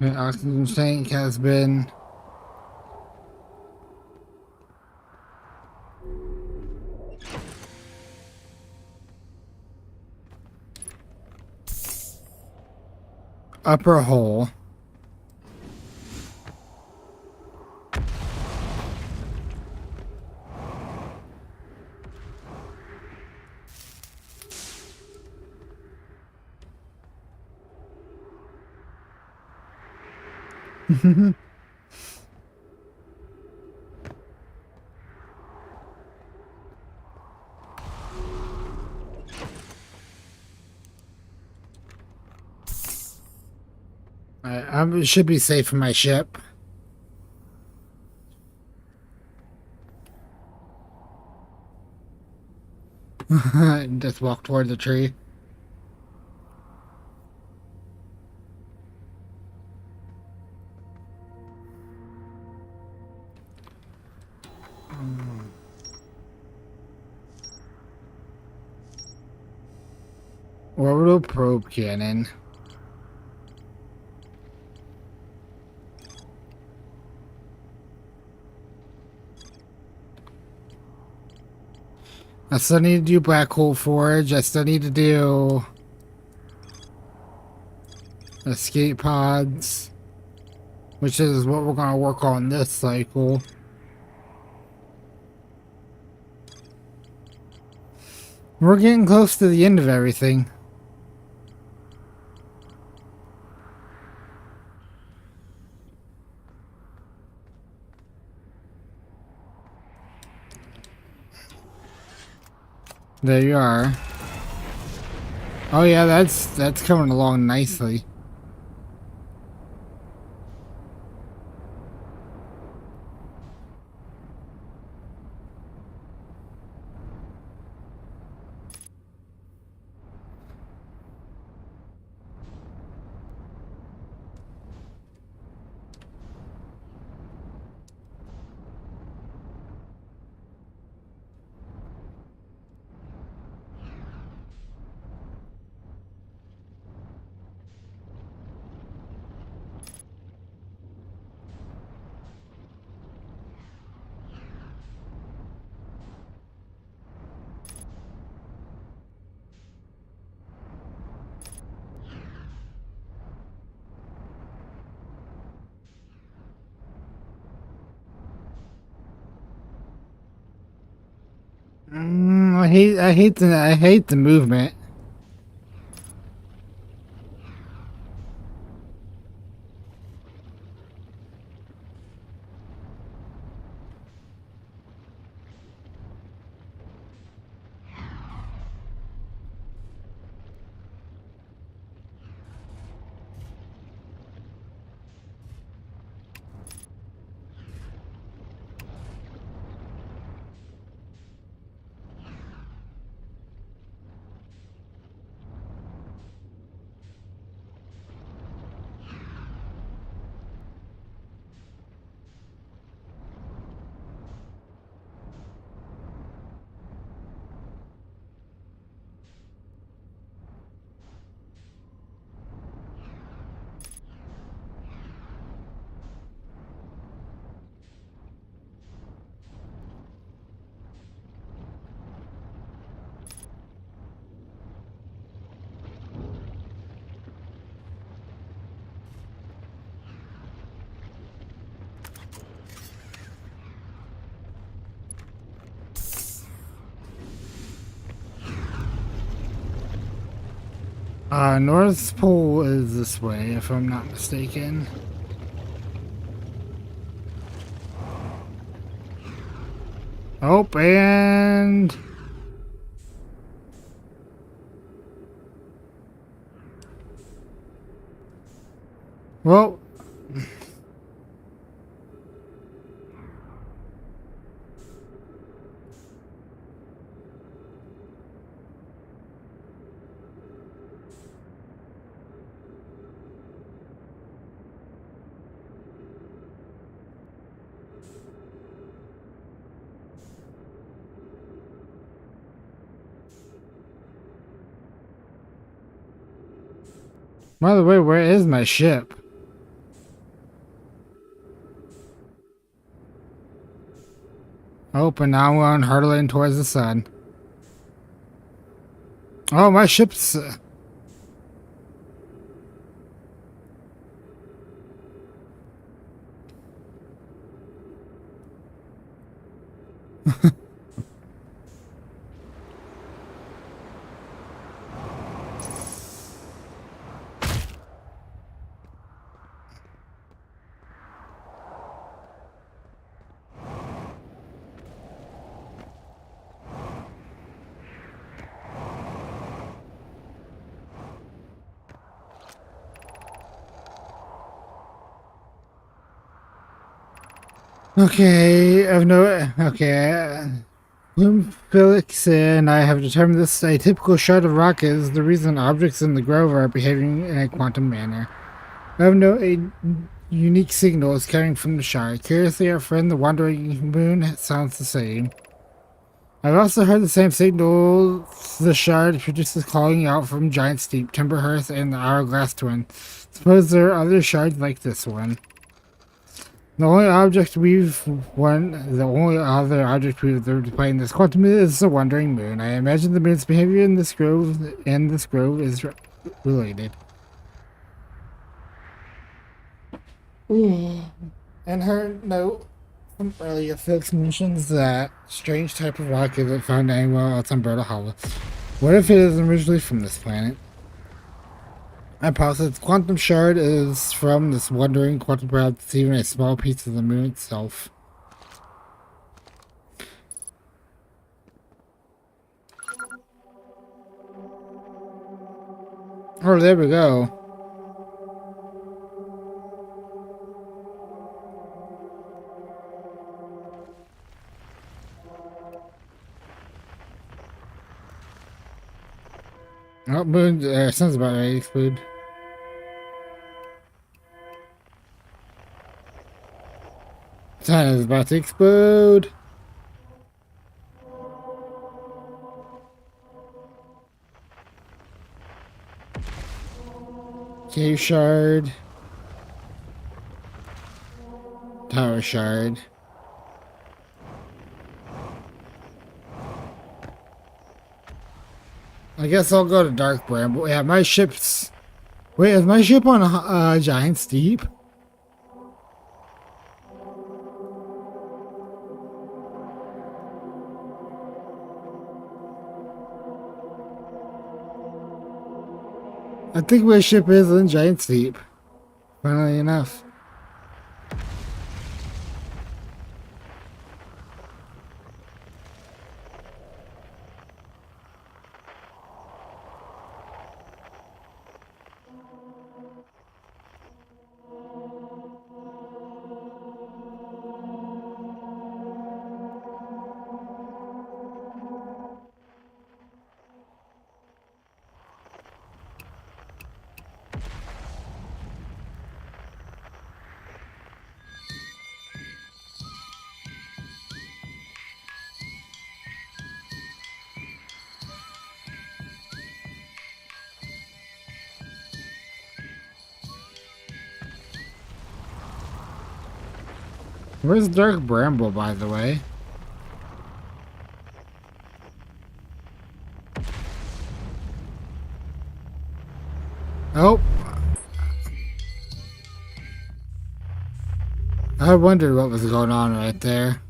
The oxygen tank has been upper hole. I should be safe from my ship. Just walk toward the tree. Orbital probe cannon. I still need to do black hole forge. I still need to do escape pods, which is what we're going to work on this cycle. We're getting close to the end of everything. There you are. Oh yeah, that's coming along nicely. I hate the movement. North Pole is this way, if I'm not mistaken. Oh, and... Well... By the way, where is my ship? Oh, and now we're on hurtling towards the sun. Oh, my ship's... Okay, I've no... Okay, Felix and I have determined this a typical shard of rock is the reason objects in the grove are behaving in a quantum manner. I have no unique signals carrying from the shard. Curiously, our friend the wandering moon sounds the same. I've also heard the same signal the shard produces calling out from Giant Steep, Timber Hearth, and the Hourglass Twin. Suppose there are other shards like this one. The only other object we've observed playing this quantum is the wandering moon. I imagine the moon's behavior in this grove is related. Ooh. And her note from earlier, Felix mentions that strange type of rock isn't found anywhere else on Berta Hollow. What if it is originally from this planet? I posit the quantum shard is from this wandering quantum, perhaps even a small piece of the moon itself. Oh, there we go. Oh, moon, sounds about right, explode. Sun is about to explode. Cave shard. Tower shard. I guess I'll go to Dark Bramble. Yeah, my ship's... Wait, is my ship on Giant Steep? I think my ship is in Giant Steep. Funnily enough. Where's Dark Bramble, by the way? Oh! I wondered what was going on right there.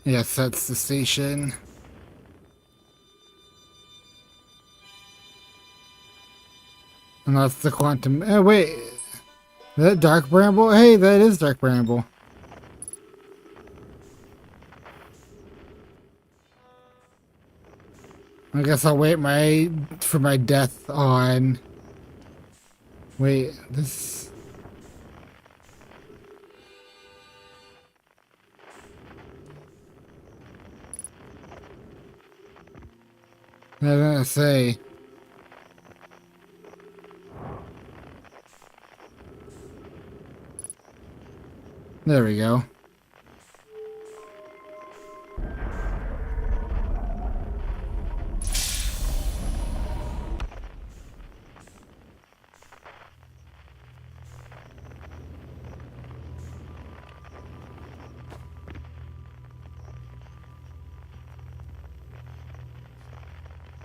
Yes, that's the station. And that's the quantum... Oh, wait. Is that Dark Bramble? Hey, that is Dark Bramble. I guess I'll wait for my death on... Wait, this... I was gonna say... There we go.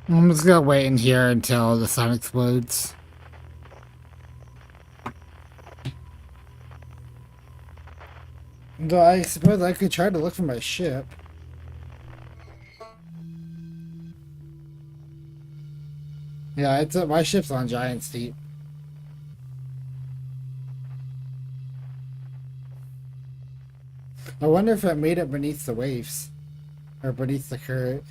I'm just gonna wait in here until the sun explodes. Though I suppose I could try to look for my ship. Yeah, my ship's on Giant Steep. I wonder if it made it beneath the waves. Or beneath the current.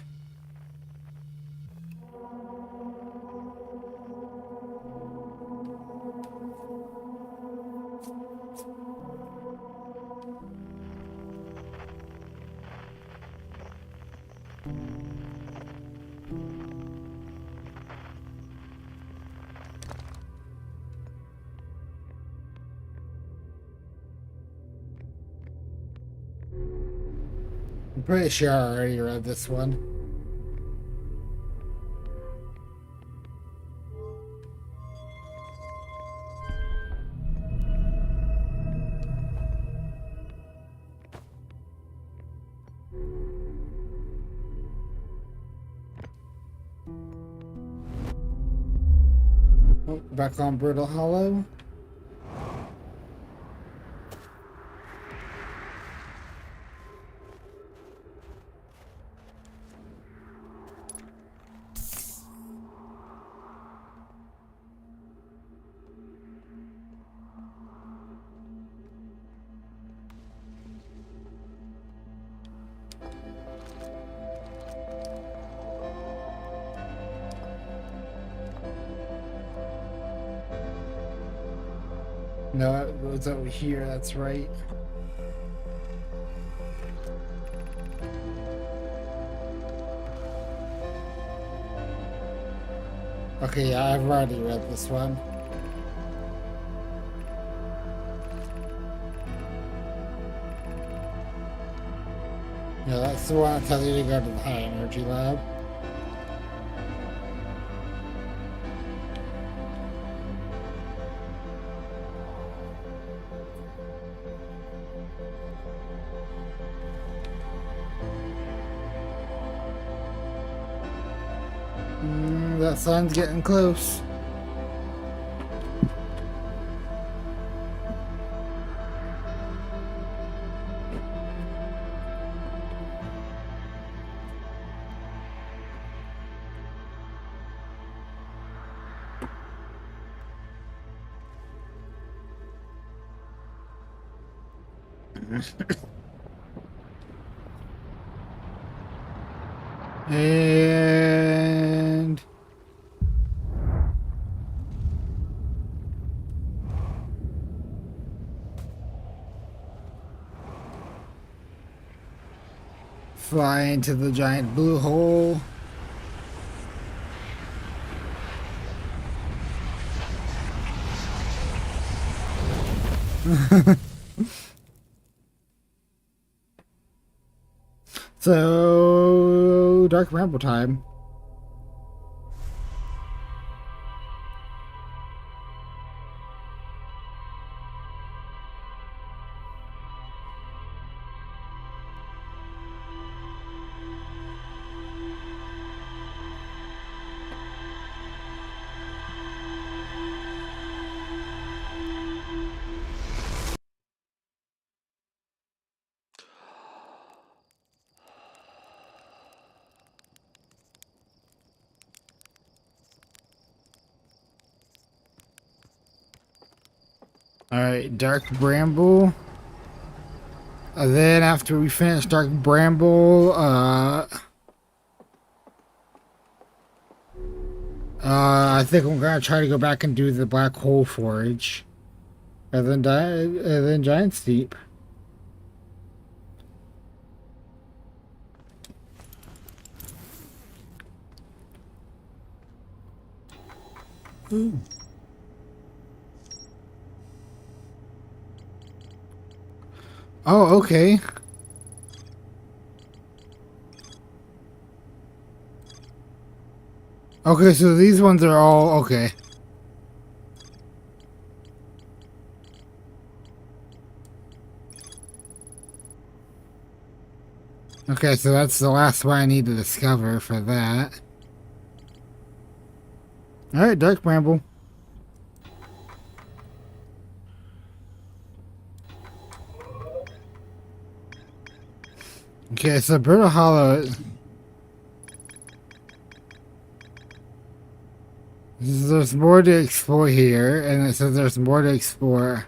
I'm pretty sure I already read this one. Oh, back on Brutal Hollow. No, it was over here, that's right. Okay, yeah, I've already read this one. Yeah, that's the one that tells you to go to the high energy lab. That sun's getting close. And fly into the giant blue hole. So, Dark Ramble time. Alright, Dark Bramble. Then after we finish Dark Bramble, I think I'm gonna try to go back and do the Black Hole Forge. And then Giant Steep. Ooh. Oh, okay. Okay, so these ones are all okay. Okay, so that's the last one I need to discover for that. Alright, Dark Bramble. Okay, so Brittle Hollow. There's more to explore here, and it says there's more to explore.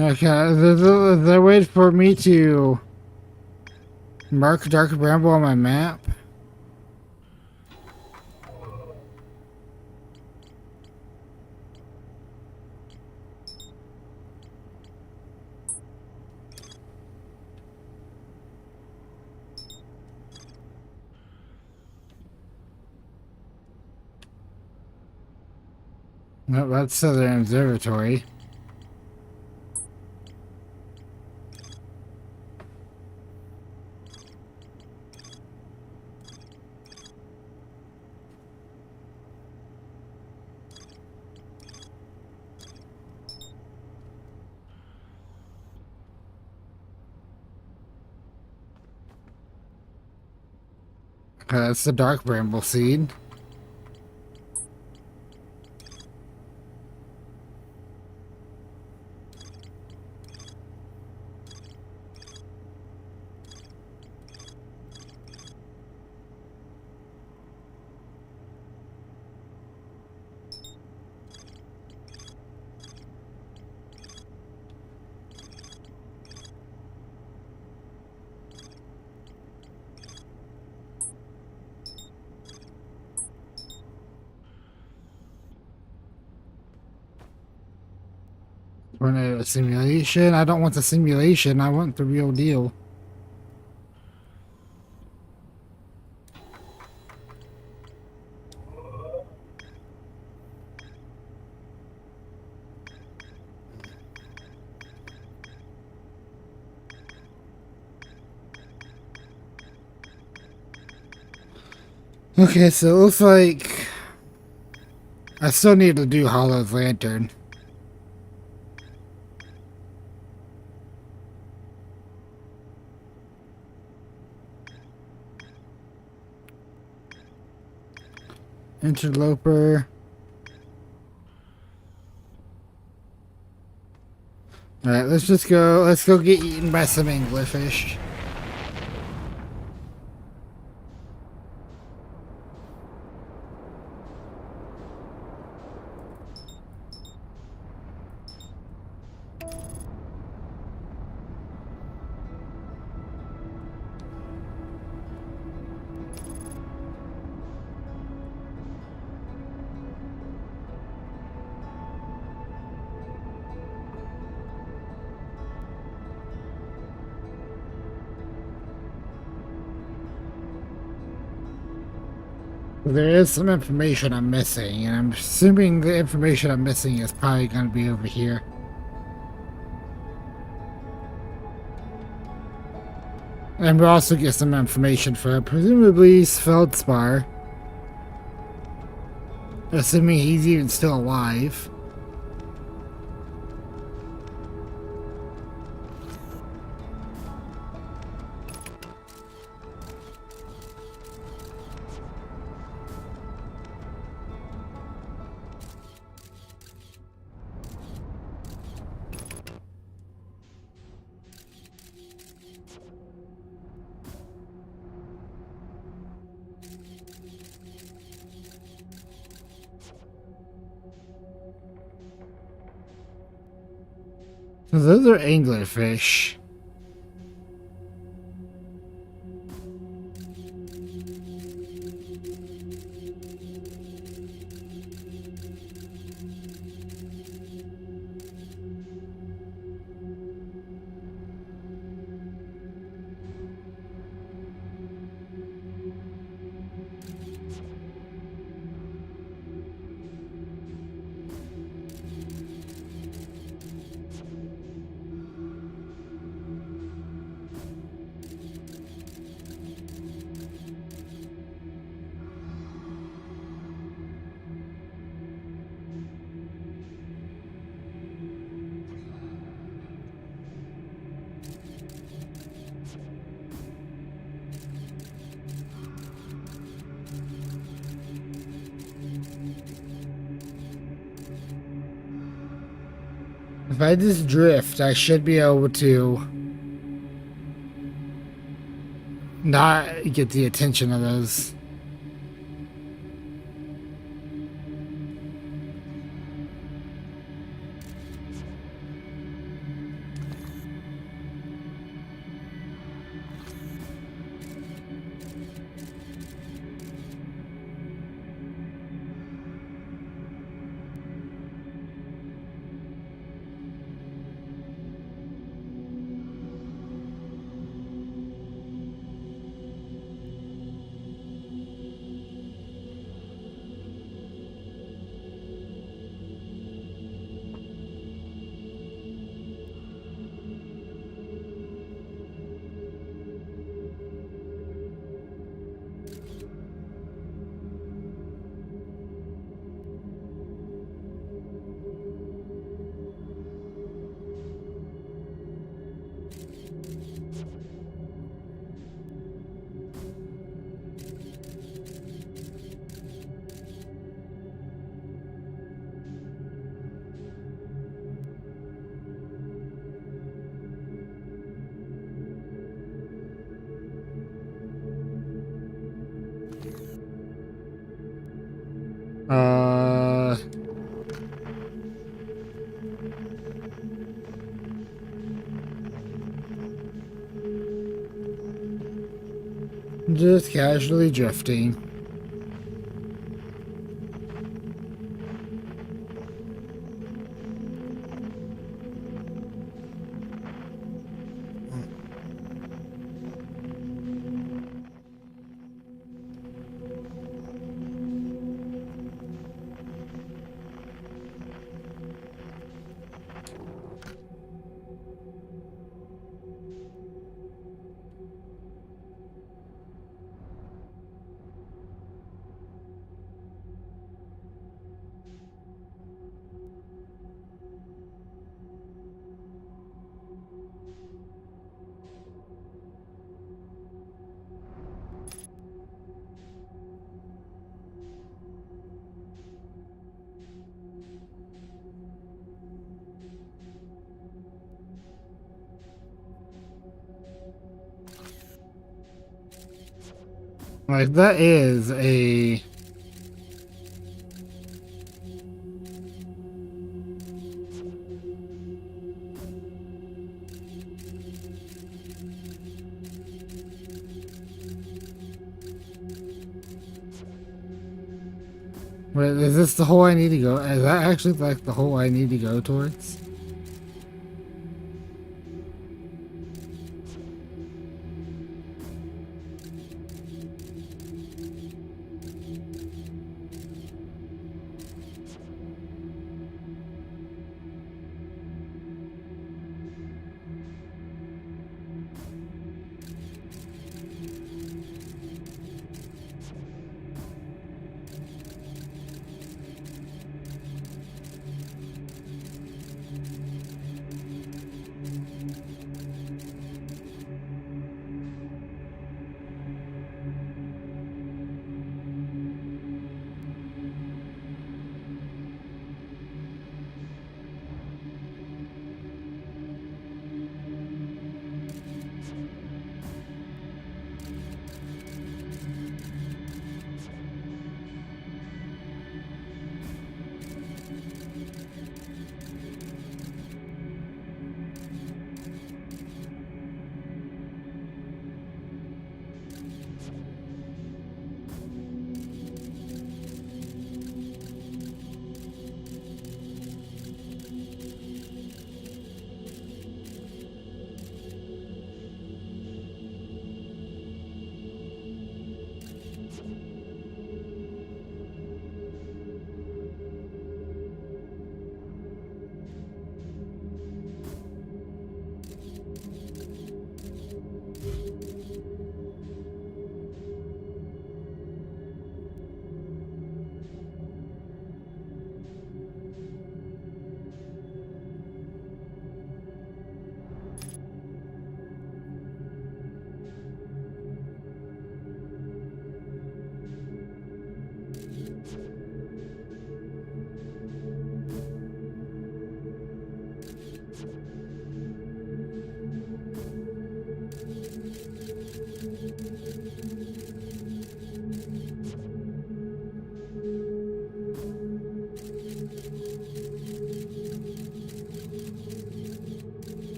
Okay, there's a way for me to mark Dark Bramble on my map. No, that's Southern Observatory. Okay, that's the Dark Bramble seed. Want a simulation? I don't want the simulation. I want the real deal. Okay, so it looks like I still need to do Hollow's Lantern. Interloper. Alright, let's just go. Let's go get eaten by some anglerfish. There is some information I'm missing, and I'm assuming the information I'm missing is probably going to be over here. And we'll also get some information for presumably Feldspar. Assuming he's even still alive. So those are anglerfish. If I just drift, I should be able to not get the attention of those. Uh, just casually drifting. Like, that is a... Wait, is this the hole I need to go? Is that actually like the hole I need to go towards?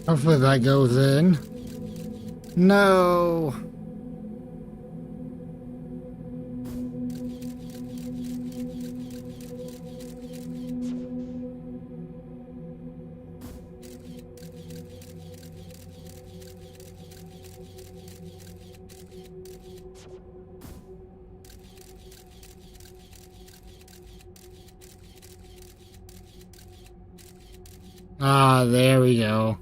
Hopefully that goes in. No! Ah, there we go.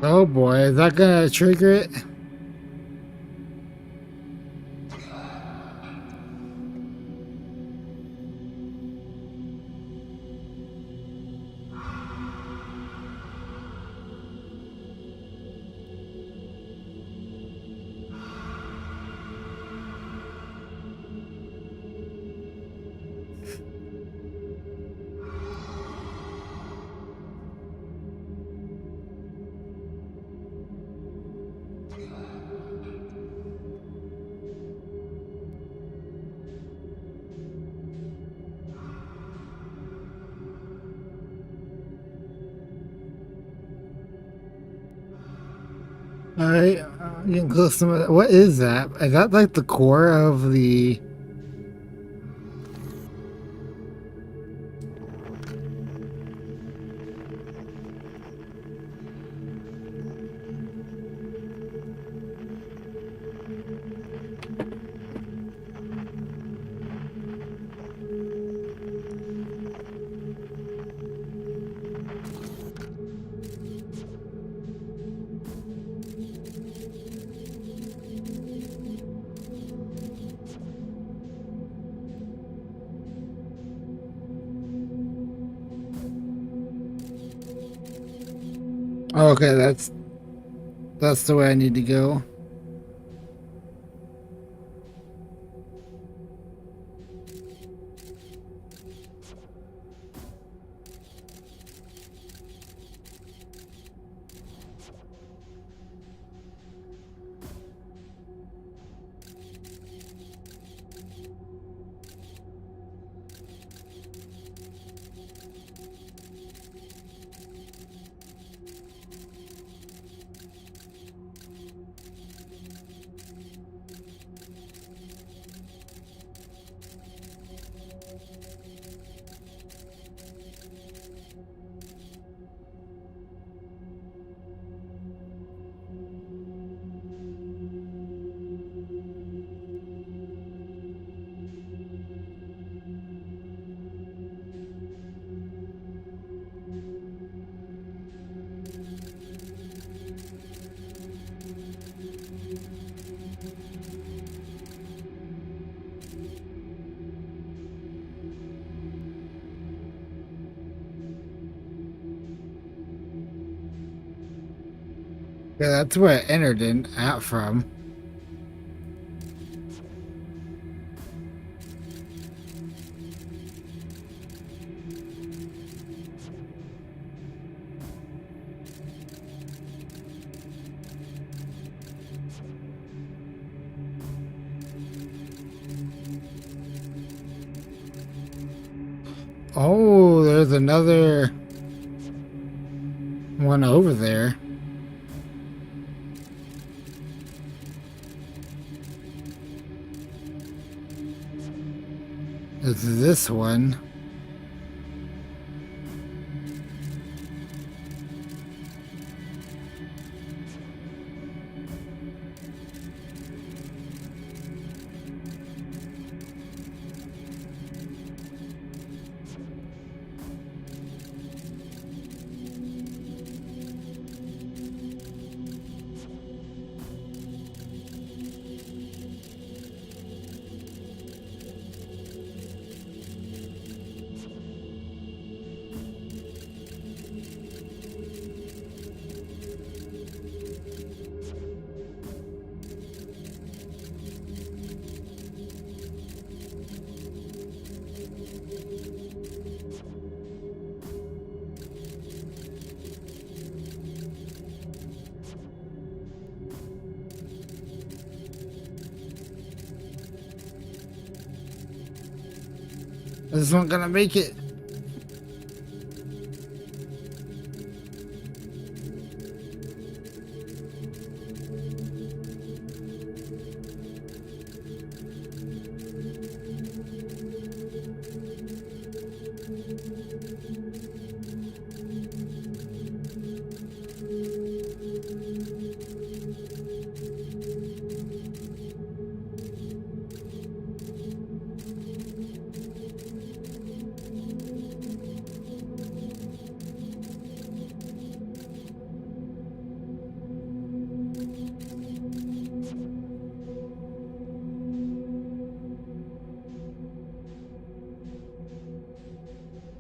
Oh boy, is that gonna trigger it? Alright, getting close to what is that? Is that like the core of the... Oh, okay, that's the way I need to go. Yeah, that's where it entered in out from. Oh, there's another one over there. It's this one. This one gonna make it.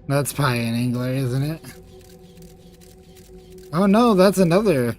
That's pie in angler, isn't it? Oh no, that's another.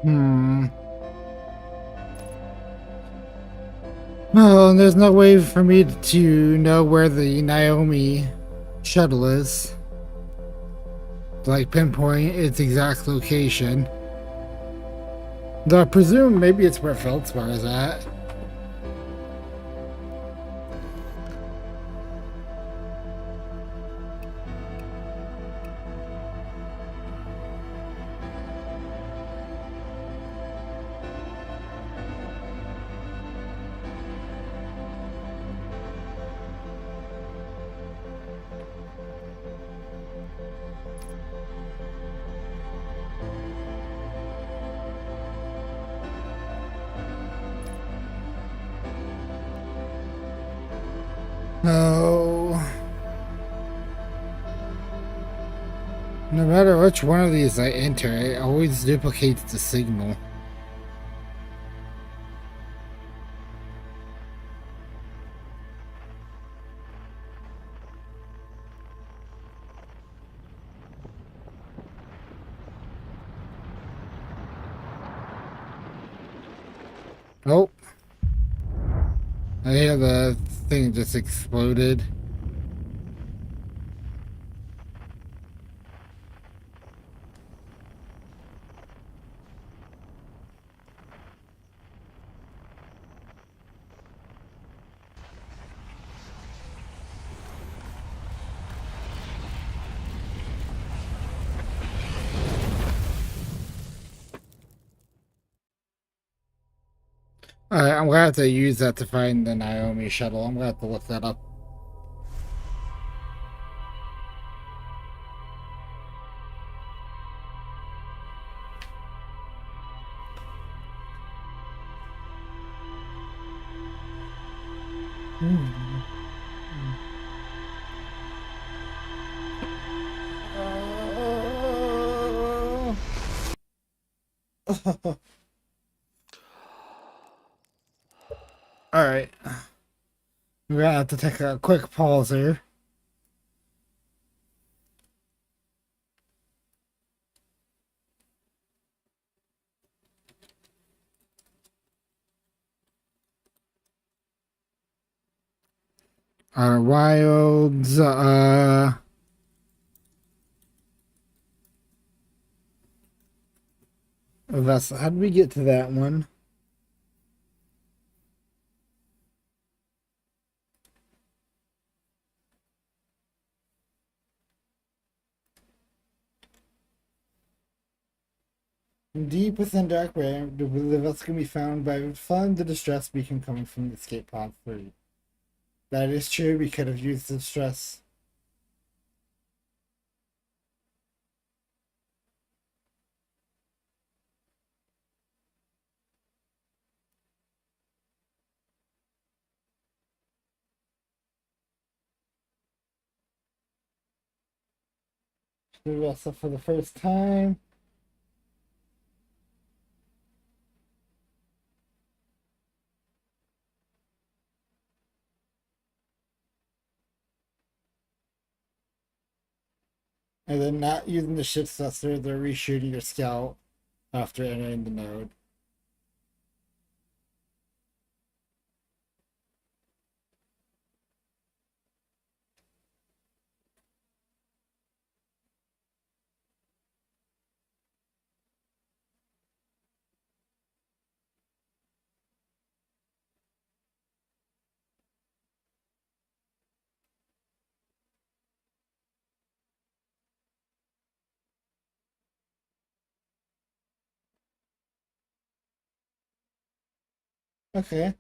Hmm. Oh, and there's no way for me to know where the Naomi shuttle is. Like pinpoint its exact location. Though I presume maybe it's where Feldspar is at. Oh. No matter which one of these I enter, it always duplicates the signal. Oh. I hear the thing just exploded. Alright, I'm gonna have to use that to find the Naomi shuttle. I'm gonna have to look that up. Alright. We're gonna have to take a quick pause here. Our wilds, vessel. How did we get to that one? Deep within dark where the vessel can be found by following the distress beacon coming from the escape pod 3. That is true, we could have used the distress. The vessel for the first time. And then not using the ship's thruster, they're reshooting your scout after entering the node. Okay.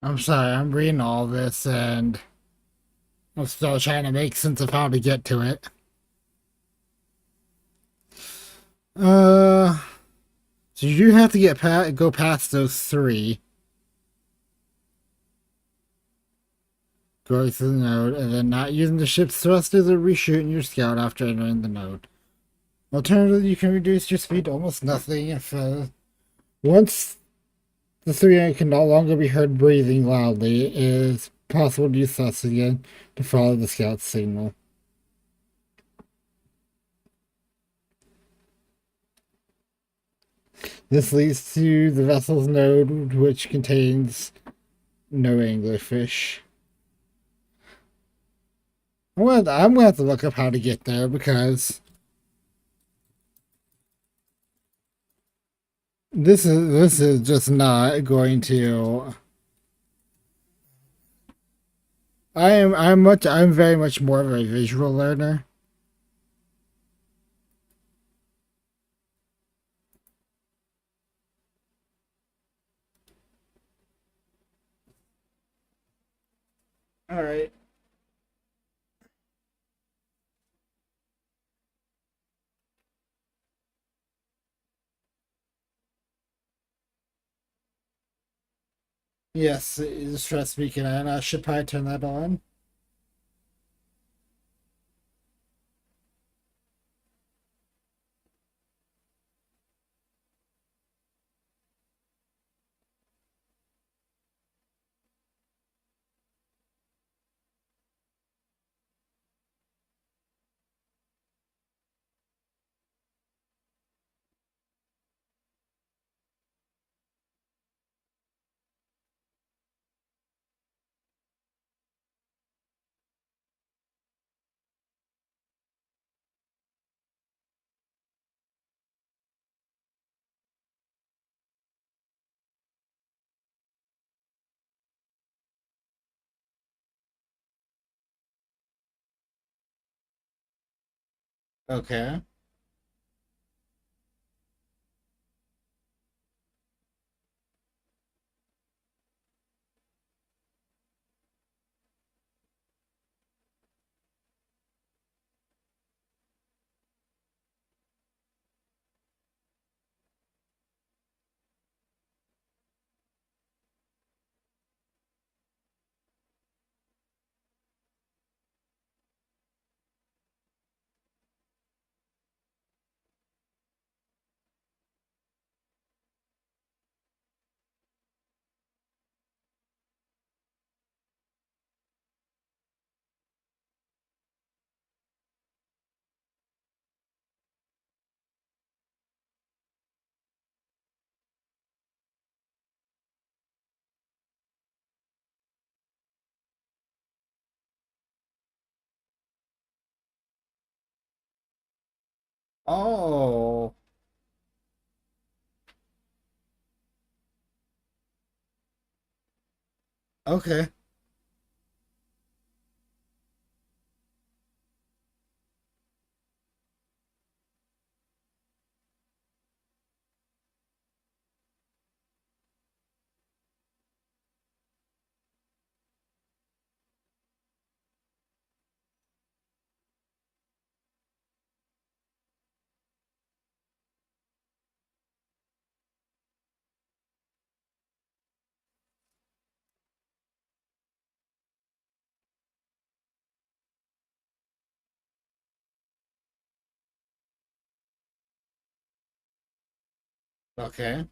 I'm sorry, I'm reading all this and I'm still trying to make sense of how to get to it. Uh, so you do have to go past those three, going through the node, and then not using the ship's thrusters or reshooting your scout after entering the node. Alternatively, you can reduce your speed to almost nothing if once the three can no longer be heard breathing loudly, it is possible to use thrusters again to follow the scout's signal. This leads to the vessel's node, which contains no anglerfish. I'm gonna have to look up how to get there because this is just not going to. I'm very much more of a visual learner. All right. Yes, stress speaking, and I should probably turn that on. Okay. Oh. Okay. Okay.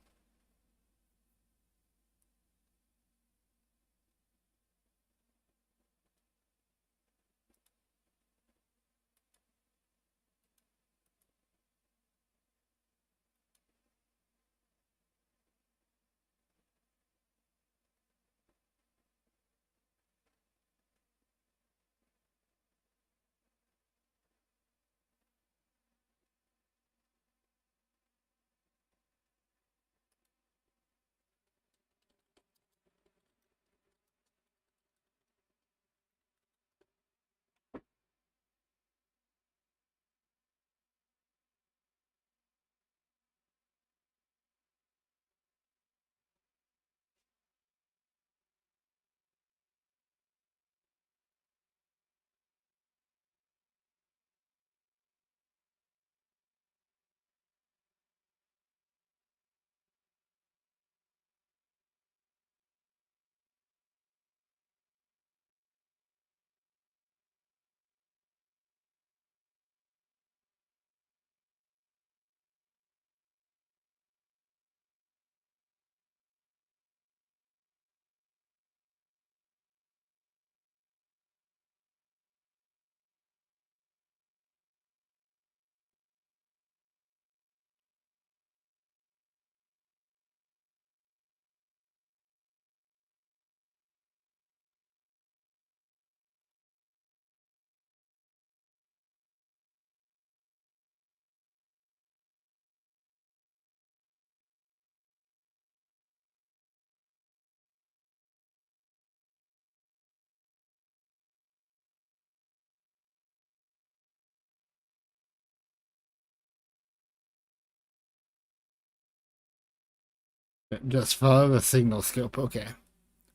Just follow the signal scope. Okay.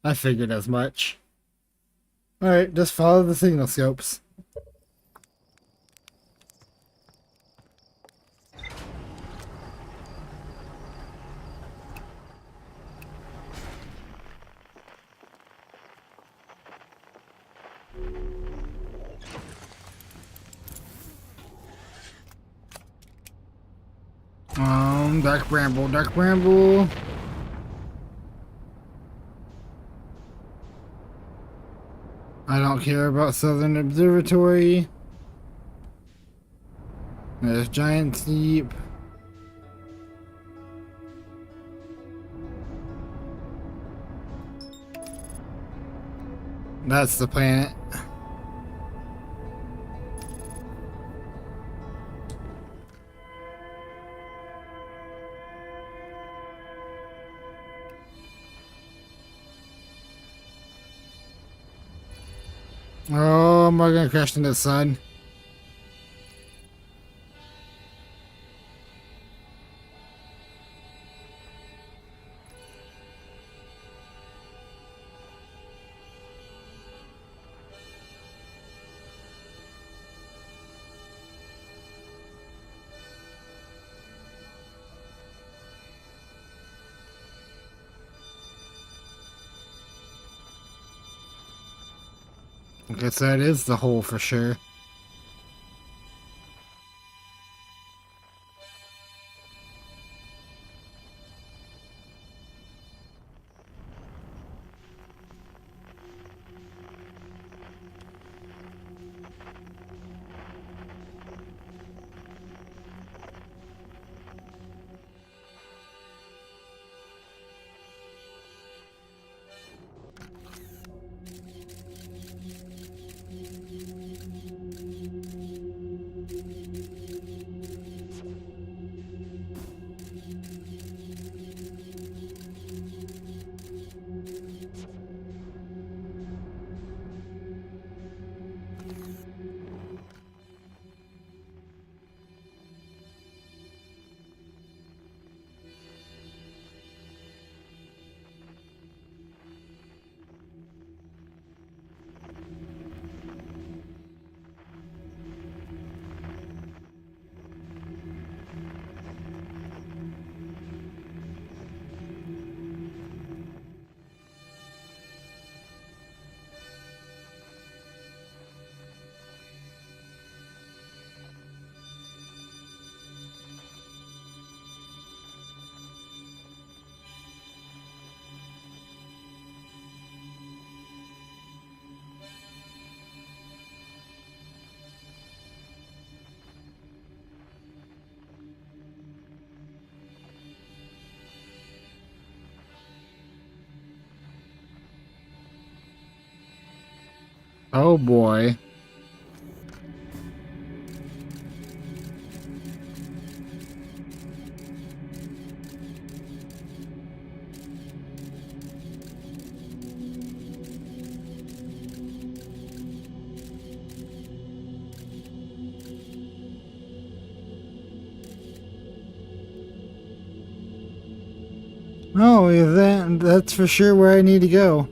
I figured as much. Alright, just follow the signal scopes. Dark Bramble, Dark Bramble. I don't care about Southern Observatory. There's Giant Steep. That's the planet. Oh, am I gonna crash into the sun? I guess that is the hole for sure. Oh boy. Oh, yeah, that's for sure where I need to go.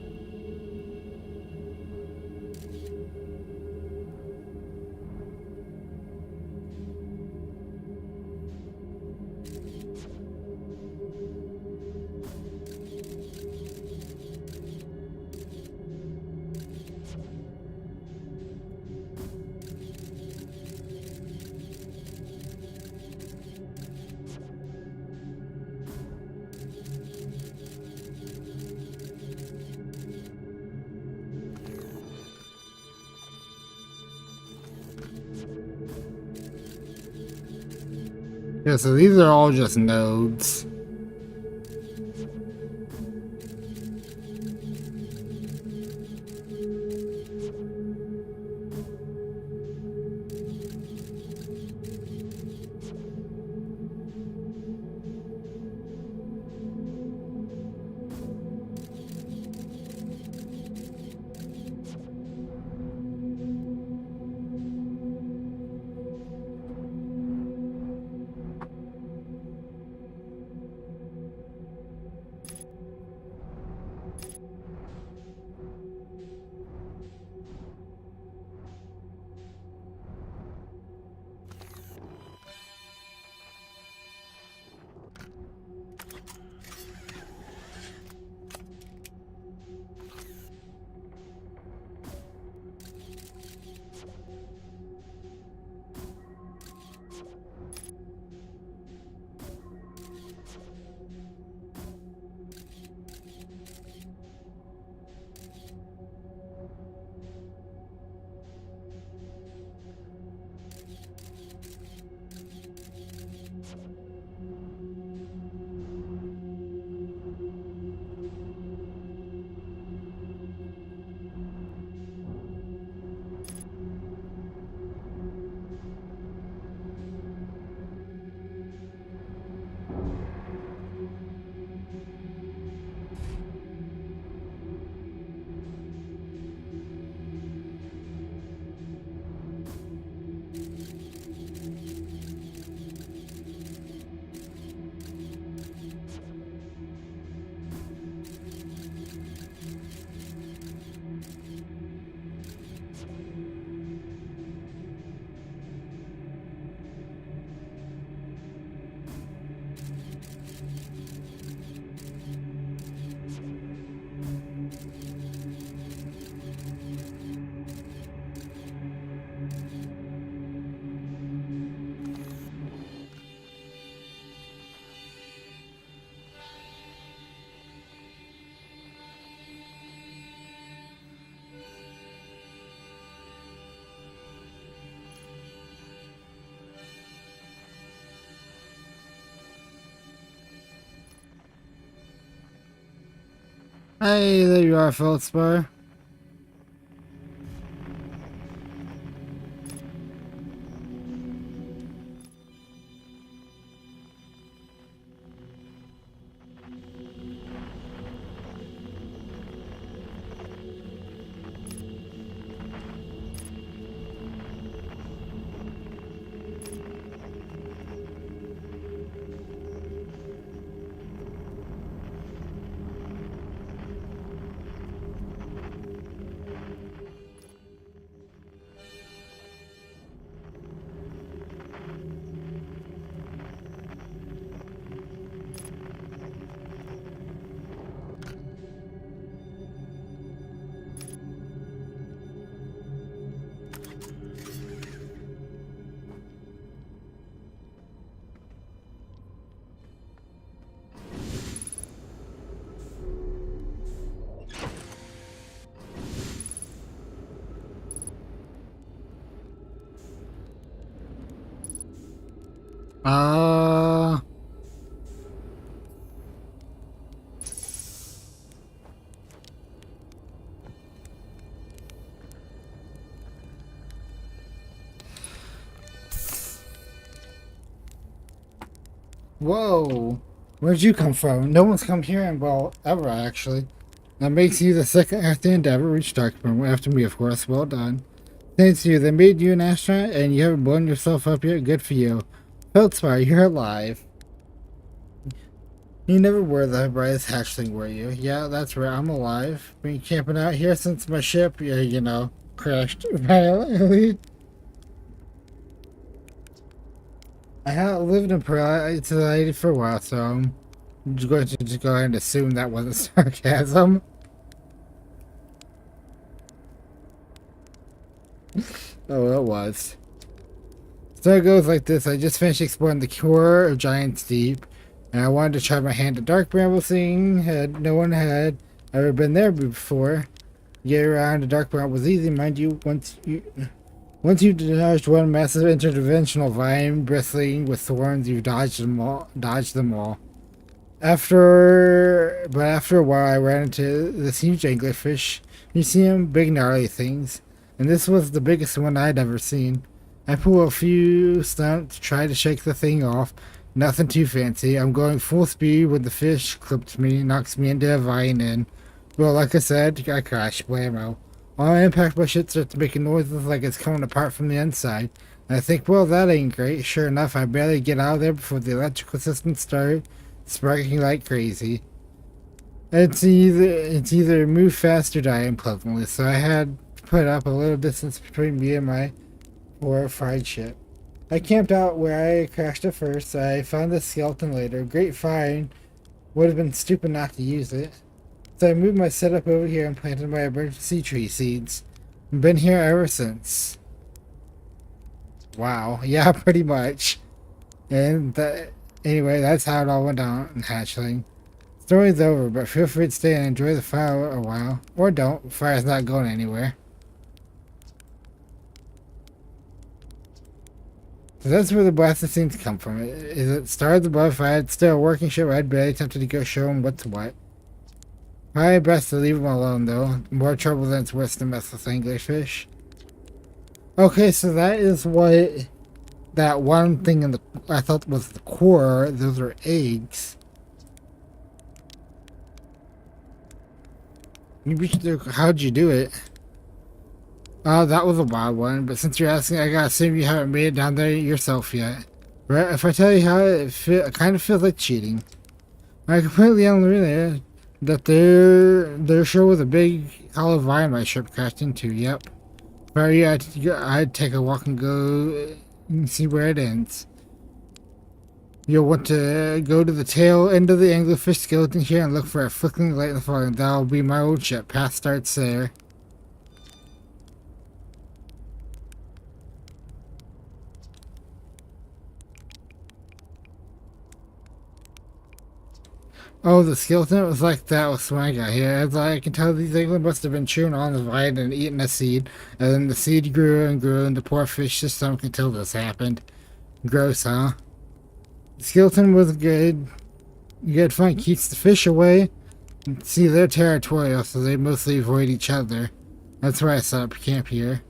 Yeah, so these are all just nodes. Hey, there you are, Feldspar. Uh, Whoa! Where'd you come from? No one's come here in, well, ever, actually. That makes you the second Earthian to ever reach Darkmoon, after me, of course. Well done. Thanks to you, they made you an astronaut, and you haven't blown yourself up yet. Good for you. Feldspar, you're alive. You never were the brightest hatchling, were you? Yeah, that's right, I'm alive. Been camping out here since my ship, crashed violently. I have lived in society for a while, so I'm just going to just go ahead and assume that wasn't sarcasm. Oh, it was. So it goes like this. I just finished exploring the core of Giant's Deep, and I wanted to try my hand at Dark Bramble Sing. No one had ever been there before. Get around to Dark Bramble was easy, mind you, once you dodged one massive interdimensional vine bristling with thorns, you dodged them all. After a while, I ran into this huge anglerfish. You see him? Big gnarly things. And this was the biggest one I'd ever seen. I pull a few stunts to try to shake the thing off. Nothing too fancy. I'm going full speed when the fish clips me, knocks me into a vine, and, well, like I said, I crash. Blammo. On impact, my shit starts making noises like it's coming apart from the inside. And I think, well, that ain't great. Sure enough, I barely get out of there before the electrical system started sparking like crazy. It's either move fast or die unpleasantly, so I had to put up a little distance between me and my horrified ship. I camped out where I crashed at first. I found the skeleton later. Great find. Would have been stupid not to use it. So I moved my setup over here and planted my emergency tree seeds. Been here ever since. Wow. Yeah, pretty much. Anyway, that's how it all went down in Hatchling. Story's over, but feel free to stay and enjoy the fire a while. Or don't. The fire's not going anywhere. So that's where the blasted scenes come from. Is it stars above? If I had still a working ship, I'd be tempted to go show him what's what. Probably best to leave him alone, though. More trouble than it's worth to mess with anglerfish. Okay, so that is what that one thing in the I thought was the core. Those are eggs. You reached there. How'd you do it? Oh, that was a wild one. But since you're asking, I gotta assume you haven't made it down there yourself yet. Right? If I tell you how it kind of feels like cheating. I completely unreal that their show was a big hollow vine my ship crashed into. Yep. But yeah, I'd take a walk and go and see where it ends. You'll want to go to the tail end of the anglerfish skeleton here and look for a flickering light in the fog. That'll be my old ship. Path starts there. Oh, the skeleton was like that was when I got here. As I can tell, these angler must have been chewing on the vine and eating a seed. And then the seed grew and grew, and the poor fish just stomach until this happened. Gross, huh? The skeleton was good. Good fun. Keeps the fish away. See, they're territorial, so they mostly avoid each other. That's why I set up camp here.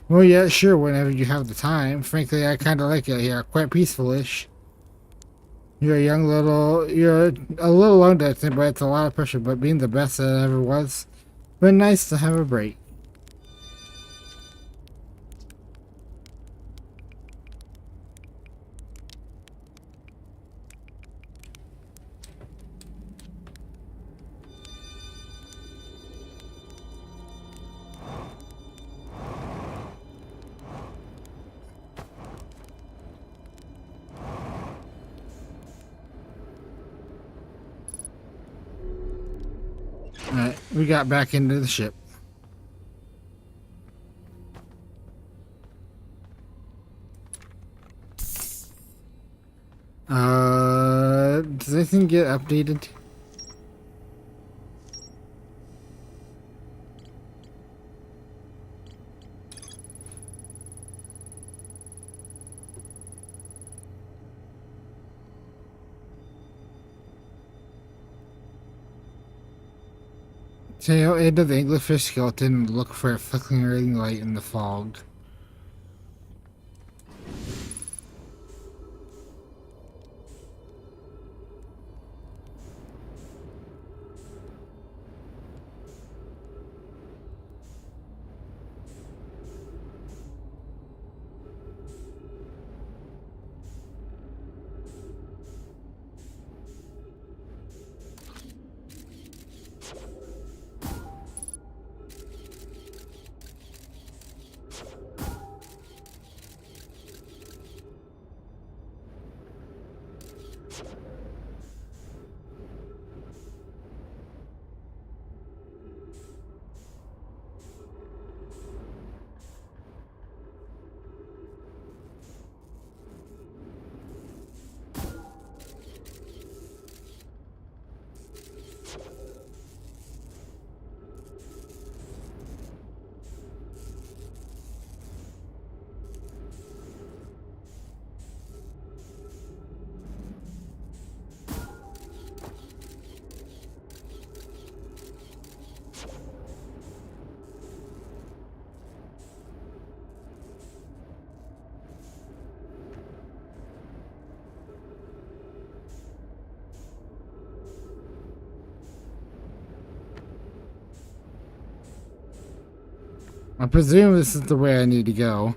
Well, yeah, sure, whenever you have the time. Frankly, I kind of like it here. Quite peaceful-ish. You're a little long distance, but it's a lot of pressure. But being the best that it ever was, but nice to have a break. Alright, we got back into the ship. Does anything get updated? Tail end of the anglerfish skeleton. Look for a flickering light in the fog. I presume this is the way I need to go.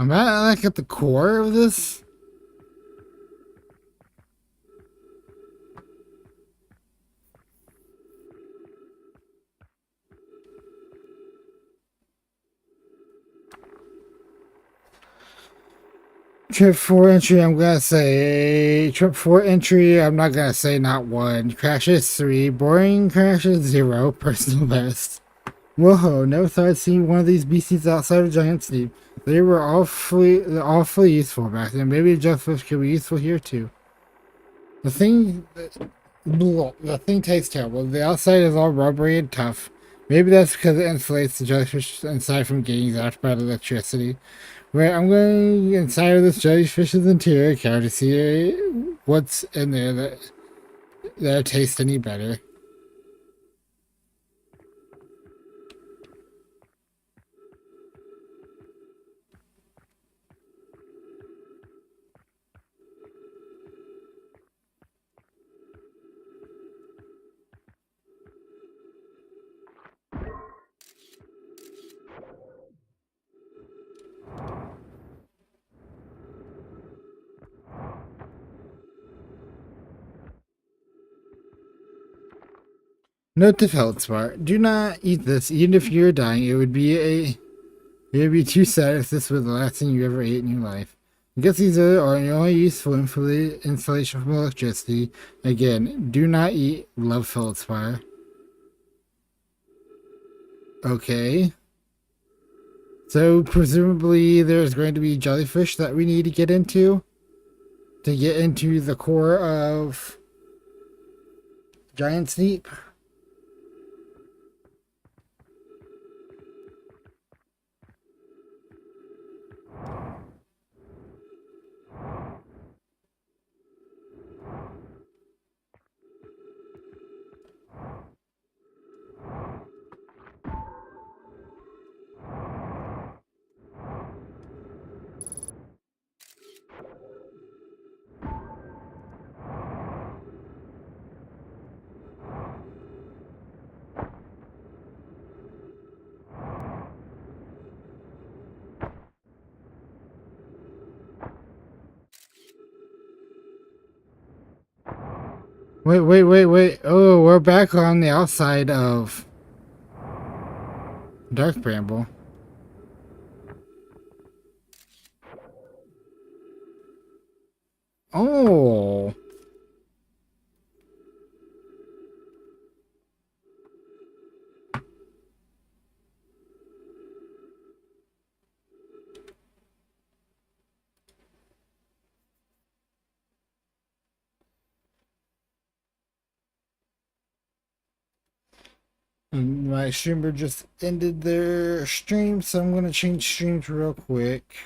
Am I like at the core of this? Trip 4 entry, I'm gonna say. Trip 4 entry, I'm not gonna say not 1. Crashes 3. Boring crashes 0. Personal best. Whoa, never thought I'd see one of these beasties outside of Giant Sleep. They were awfully useful back then. Maybe a jellyfish could be useful here too. The thing, the thing tastes terrible. The outside is all rubbery and tough. Maybe that's because it insulates the jellyfish inside from getting zapped by electricity. Right, I'm going inside of this jellyfish's interior cavity to see what's in there that tastes any better. Note to Feldspar: do not eat this. Even if you're dying, it would be too sad if this was the last thing you ever ate in your life. I guess these are only useful insulation from electricity. Again, do not eat. Love Feldspar. Okay. So presumably there's going to be jellyfish that we need to get into the core of Giant Sleep. Wait. Oh, we're back on the outside of Dark Bramble. Oh. And my streamer just ended their stream, so I'm gonna change streams real quick.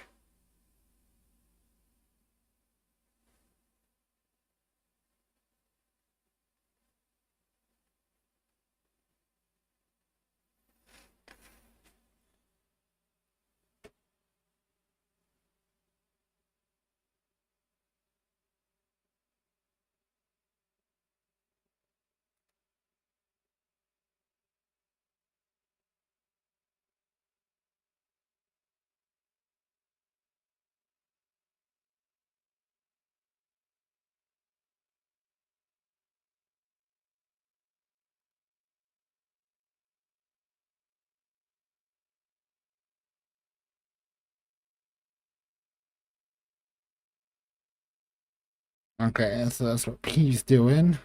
Okay, so that's what P's doing.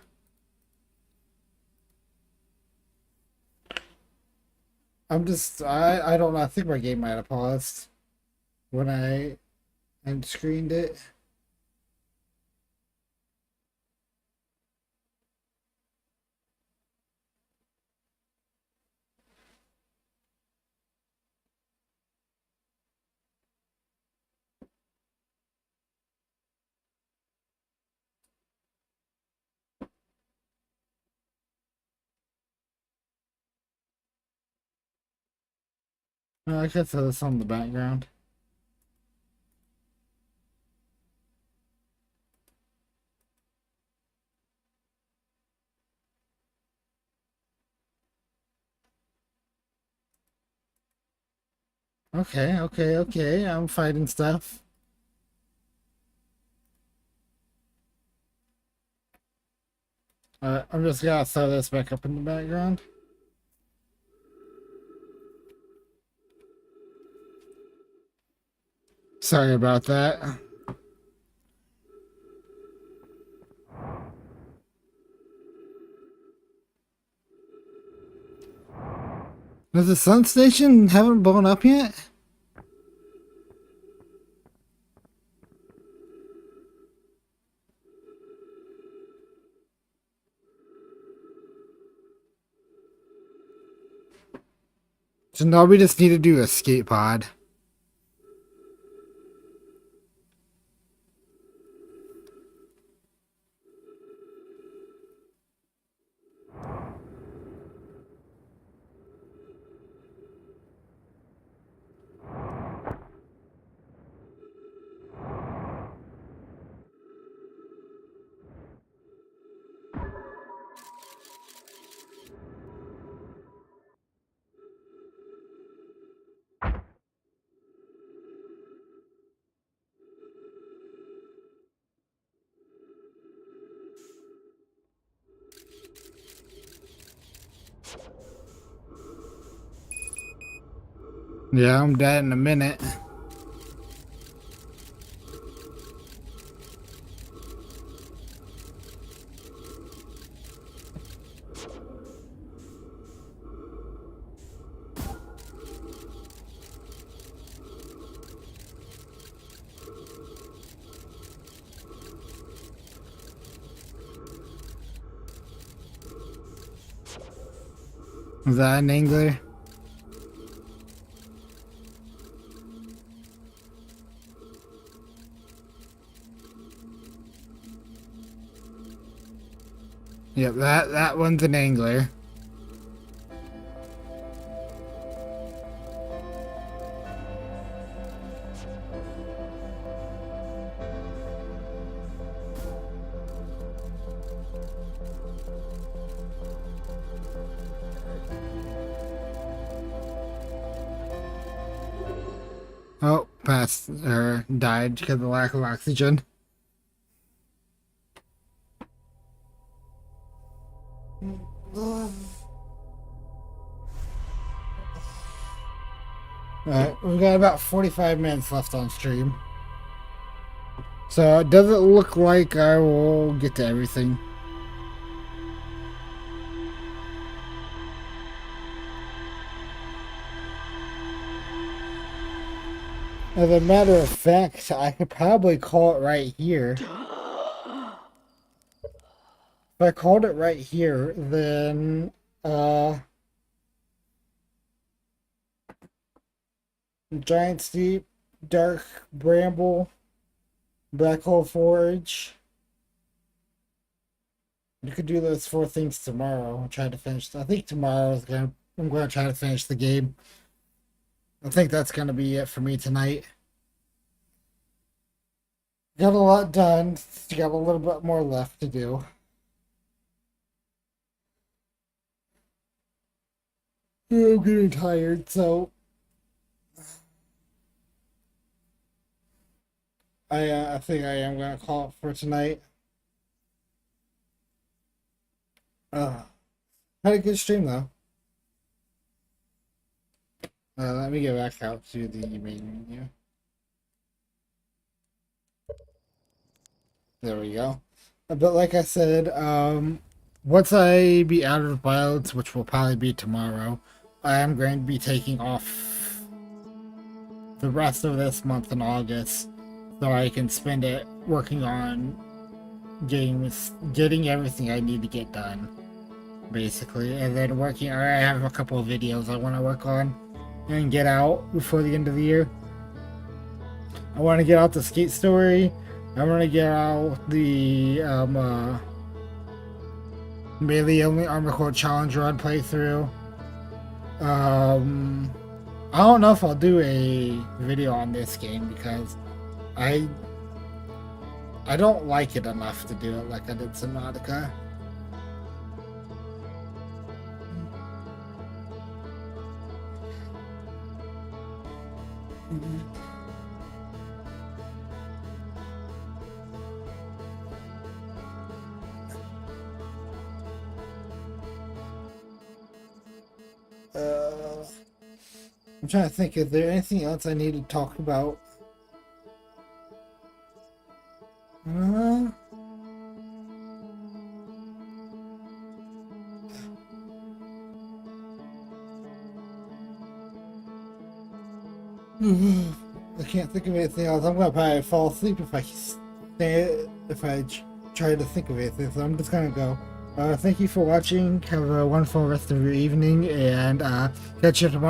I don't know. I think my game might have paused when I end screened it. I guess that's on the background. Okay. I'm fighting stuff. I'm just gonna throw this back up in the background. Sorry about that. Does the sun station haven't blown up yet? So now we just need to do a skate pod. Yeah, I'm dead in a minute. Is that an angler? Yep, that one's an angler. Oh, passed or died because of lack of oxygen. Alright, we've got about 45 minutes left on stream. So it doesn't look like I will get to everything. As a matter of fact, I could probably call it right here. If I called it right here, then Giant Steep, Dark Bramble, Black Hole Forge. You could do those 4 things tomorrow. I'll try to finish. I think tomorrow I'm gonna try to finish the game. I think that's gonna be it for me tonight. Got a lot done. Got a little bit more left to do. I'm getting tired, so I think I am gonna call it for tonight. Had a good stream though. Let me get back out to the main menu. There we go. But like I said, once I be out of the wilds, which will probably be tomorrow, I am going to be taking off the rest of this month in August, so I can spend it working on getting everything I need to get done, basically, and then working. I have a couple of videos I want to work on and get out before the end of the year. I want to get out the skate story. I want to get out the Melee Only Armor Core Challenge Run playthrough. I don't know if I'll do a video on this game because I don't like it enough to do it like I did Subnautica. I'm trying to think, is there anything else I need to talk about? I can't think of anything else. I'm gonna probably fall asleep if I try to think of anything. So I'm just gonna go. Thank you for watching. Have a wonderful rest of your evening, and catch you tomorrow.